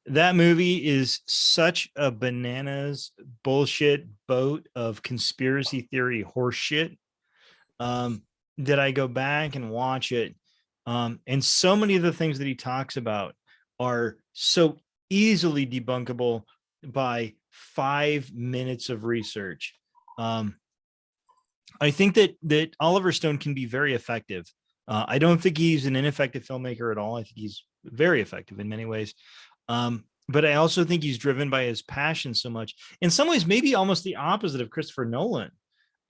That movie is such a bananas bullshit boat of conspiracy theory horseshit that I go back and watch it. And so many of the things that he talks about are so easily debunkable by 5 minutes of research. I think that Oliver Stone can be very effective. I don't think he's an ineffective filmmaker at all. I think he's very effective in many ways. But I also think he's driven by his passion so much. In some ways, maybe almost the opposite of Christopher Nolan.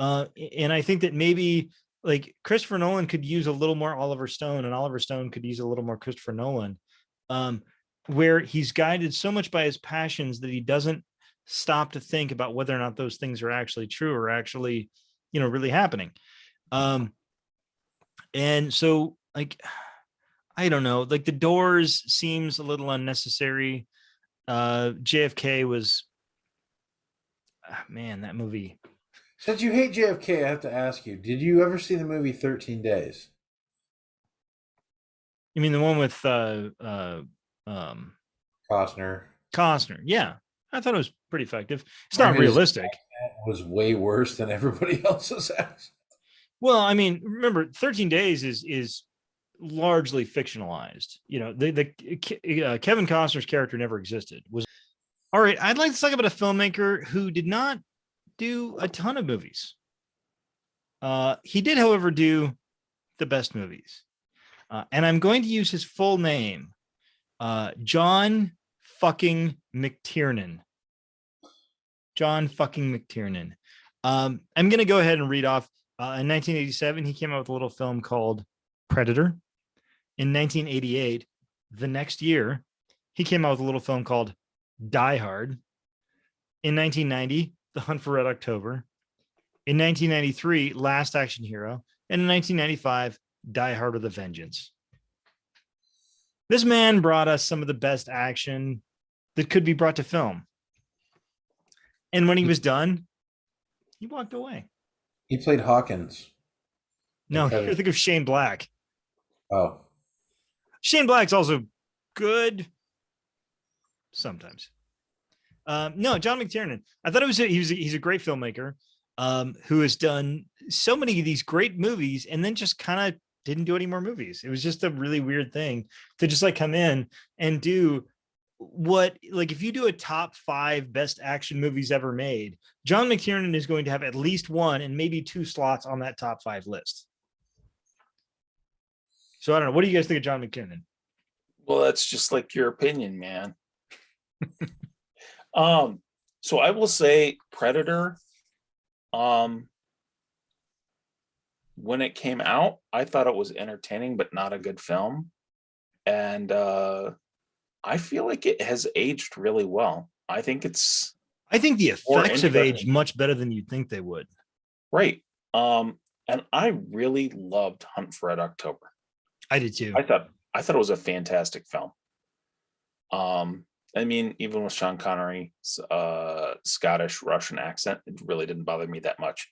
And I think that maybe like Christopher Nolan could use a little more Oliver Stone, and Oliver Stone could use a little more Christopher Nolan, where he's guided so much by his passions that he doesn't stop to think about whether or not those things are actually true or actually, really happening. And so like, I don't know, like The Doors seems a little unnecessary. JFK was, man, that movie. Since you hate JFK, I have to ask you, did you ever see the movie 13 Days? You mean the one with Costner. Costner? Yeah, I thought it was pretty effective. It's not His realistic. was way worse than everybody else's accent. Well, I mean, remember, 13 Days is largely fictionalized. You know, Kevin Costner's character never existed. Was all right. I'd like to talk about a filmmaker who did not do a ton of movies. He did, however, do the best movies, and I'm going to use his full name, John fucking McTiernan. John fucking McTiernan. I'm going to go ahead and read off. In 1987, he came out with a little film called Predator. In 1988, the next year, he came out with a little film called Die Hard. In 1990, The Hunt for Red October. In 1993, Last Action Hero. And in 1995, Die Hard with a Vengeance. This man brought us some of the best action that could be brought to film. And when he was done, he walked away. He played Hawkins. No, Okay. you think of Shane Black. Oh, Shane Black's also good sometimes. No, John McTiernan. I thought he's a great filmmaker who has done so many of these great movies and then just kind of didn't do any more movies. It was just a really weird thing to just like come in and do what, like, if you do a top 5 best action movies ever made, John McTiernan is going to have at least 1 and maybe 2 slots on that top 5 list. So I don't know. What do you guys think of John McTiernan? Well, that's just like your opinion, man. So I will say Predator, when it came out, I thought it was entertaining, but not a good film. And I feel like it has aged really well. I think the effects have interesting. aged much better than you'd think they would. Right. And I really loved Hunt for Red October. I did too. I thought it was a fantastic film. I mean, even with Sean Connery's Scottish Russian accent, it really didn't bother me that much.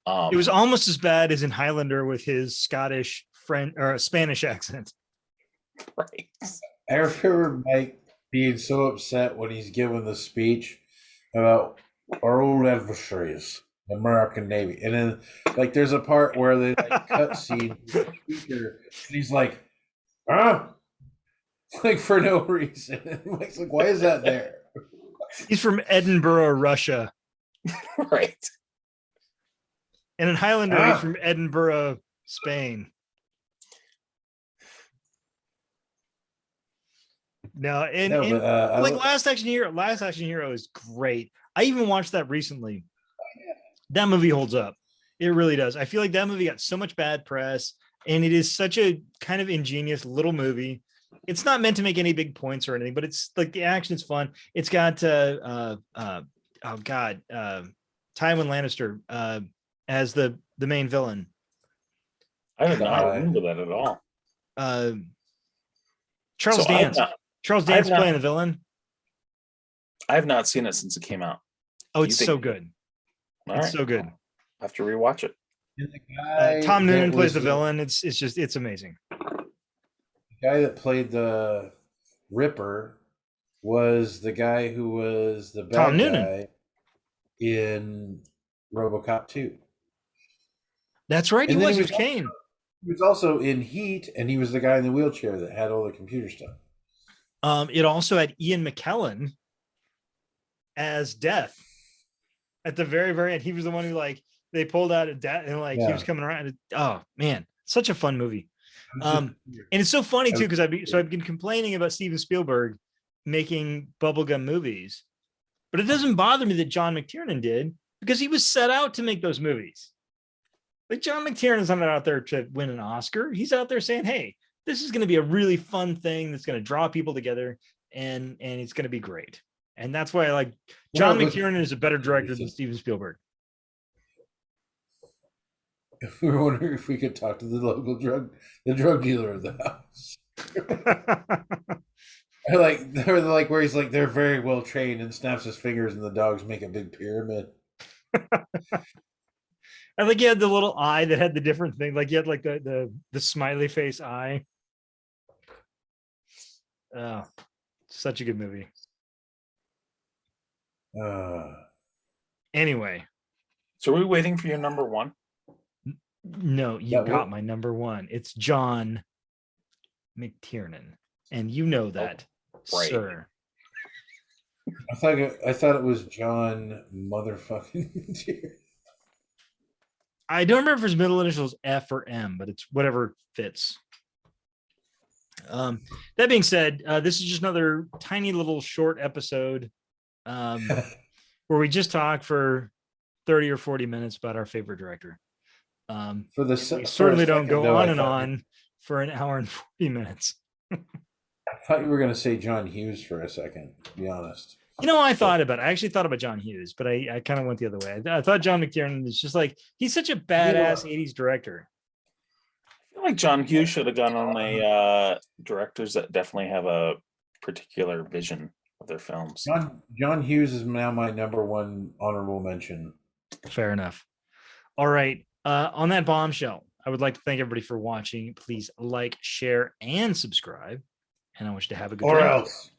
It was almost as bad as in Highlander with his Scottish French or Spanish accent. Right. I remember Mike being so upset when he's giving the speech about our old adversaries, the American Navy, and then like there's a part where they like cut scene speaker, and he's like, like for no reason. And Mike's like, why is that there? He's from Edinburgh, Russia, Right. and in Highlander he's from Edinburgh, Spain. No, like Last Action Hero is great. I even watched that recently. That movie holds up. It really does. I feel like that movie got so much bad press, and it is such a kind of ingenious little movie. It's not meant to make any big points or anything, but it's like the action's fun. It's got Tywin Lannister as the main villain. I did not remember that at all. Charles Dance. Charles Dance playing the villain. I have not seen it since it came out. Oh, it's so good. It's so good. I have to rewatch it. Tom Noonan plays the villain. It's amazing. The guy that played the Ripper was the guy who was the bad Tom Noonan guy in RoboCop 2. That's right. He was with Kane. He was also in Heat, and he was the guy in the wheelchair that had all the computer stuff. It also had Ian McKellen as Death at the very, very end. He was the one who they pulled out a death and he was coming around. Oh man, such a fun movie. And it's so funny too, because I've been complaining about Steven Spielberg making bubblegum movies, but it doesn't bother me that John McTiernan did, because he was set out to make those movies. Like, John McTiernan's not out there to win an Oscar. He's out there saying, hey, this is going to be a really fun thing that's going to draw people together, and it's going to be great. And that's why I like John McTiernan is a better director than Steven Spielberg. We were wondering if we could talk to the local drug dealer of the house. They're like where he's like, they're very well trained, and snaps his fingers and the dogs make a big pyramid. I think he had the little eye that had the different thing. Like, he had like the smiley face eye. Oh, such a good movie. Anyway, So are we waiting for your number one? no, you That got wo- my number one. It's John McTiernan, and you know that, right. sir. I thought it was John motherfucking. I don't remember if his middle initials F or M, but it's whatever fits. That being said, this is just another tiny little short episode where we just talk for 30 or 40 minutes about our favorite director. For the We for a certainly don't second, go though, on I and thought- on for an hour and 40 minutes. I thought you were going to say John Hughes for a second. To be honest. You know, I actually thought about John Hughes, but I kind of went the other way. I thought John McTiernan is just like, he's such a badass 80s director. I feel like John Hughes should have gone on my directors that definitely have a particular vision of their films. John Hughes is now my number one honorable mention. Fair enough. All right. On that bombshell, I would like to thank everybody for watching. Please like, share, and subscribe. And I want you to have a good Or day. else.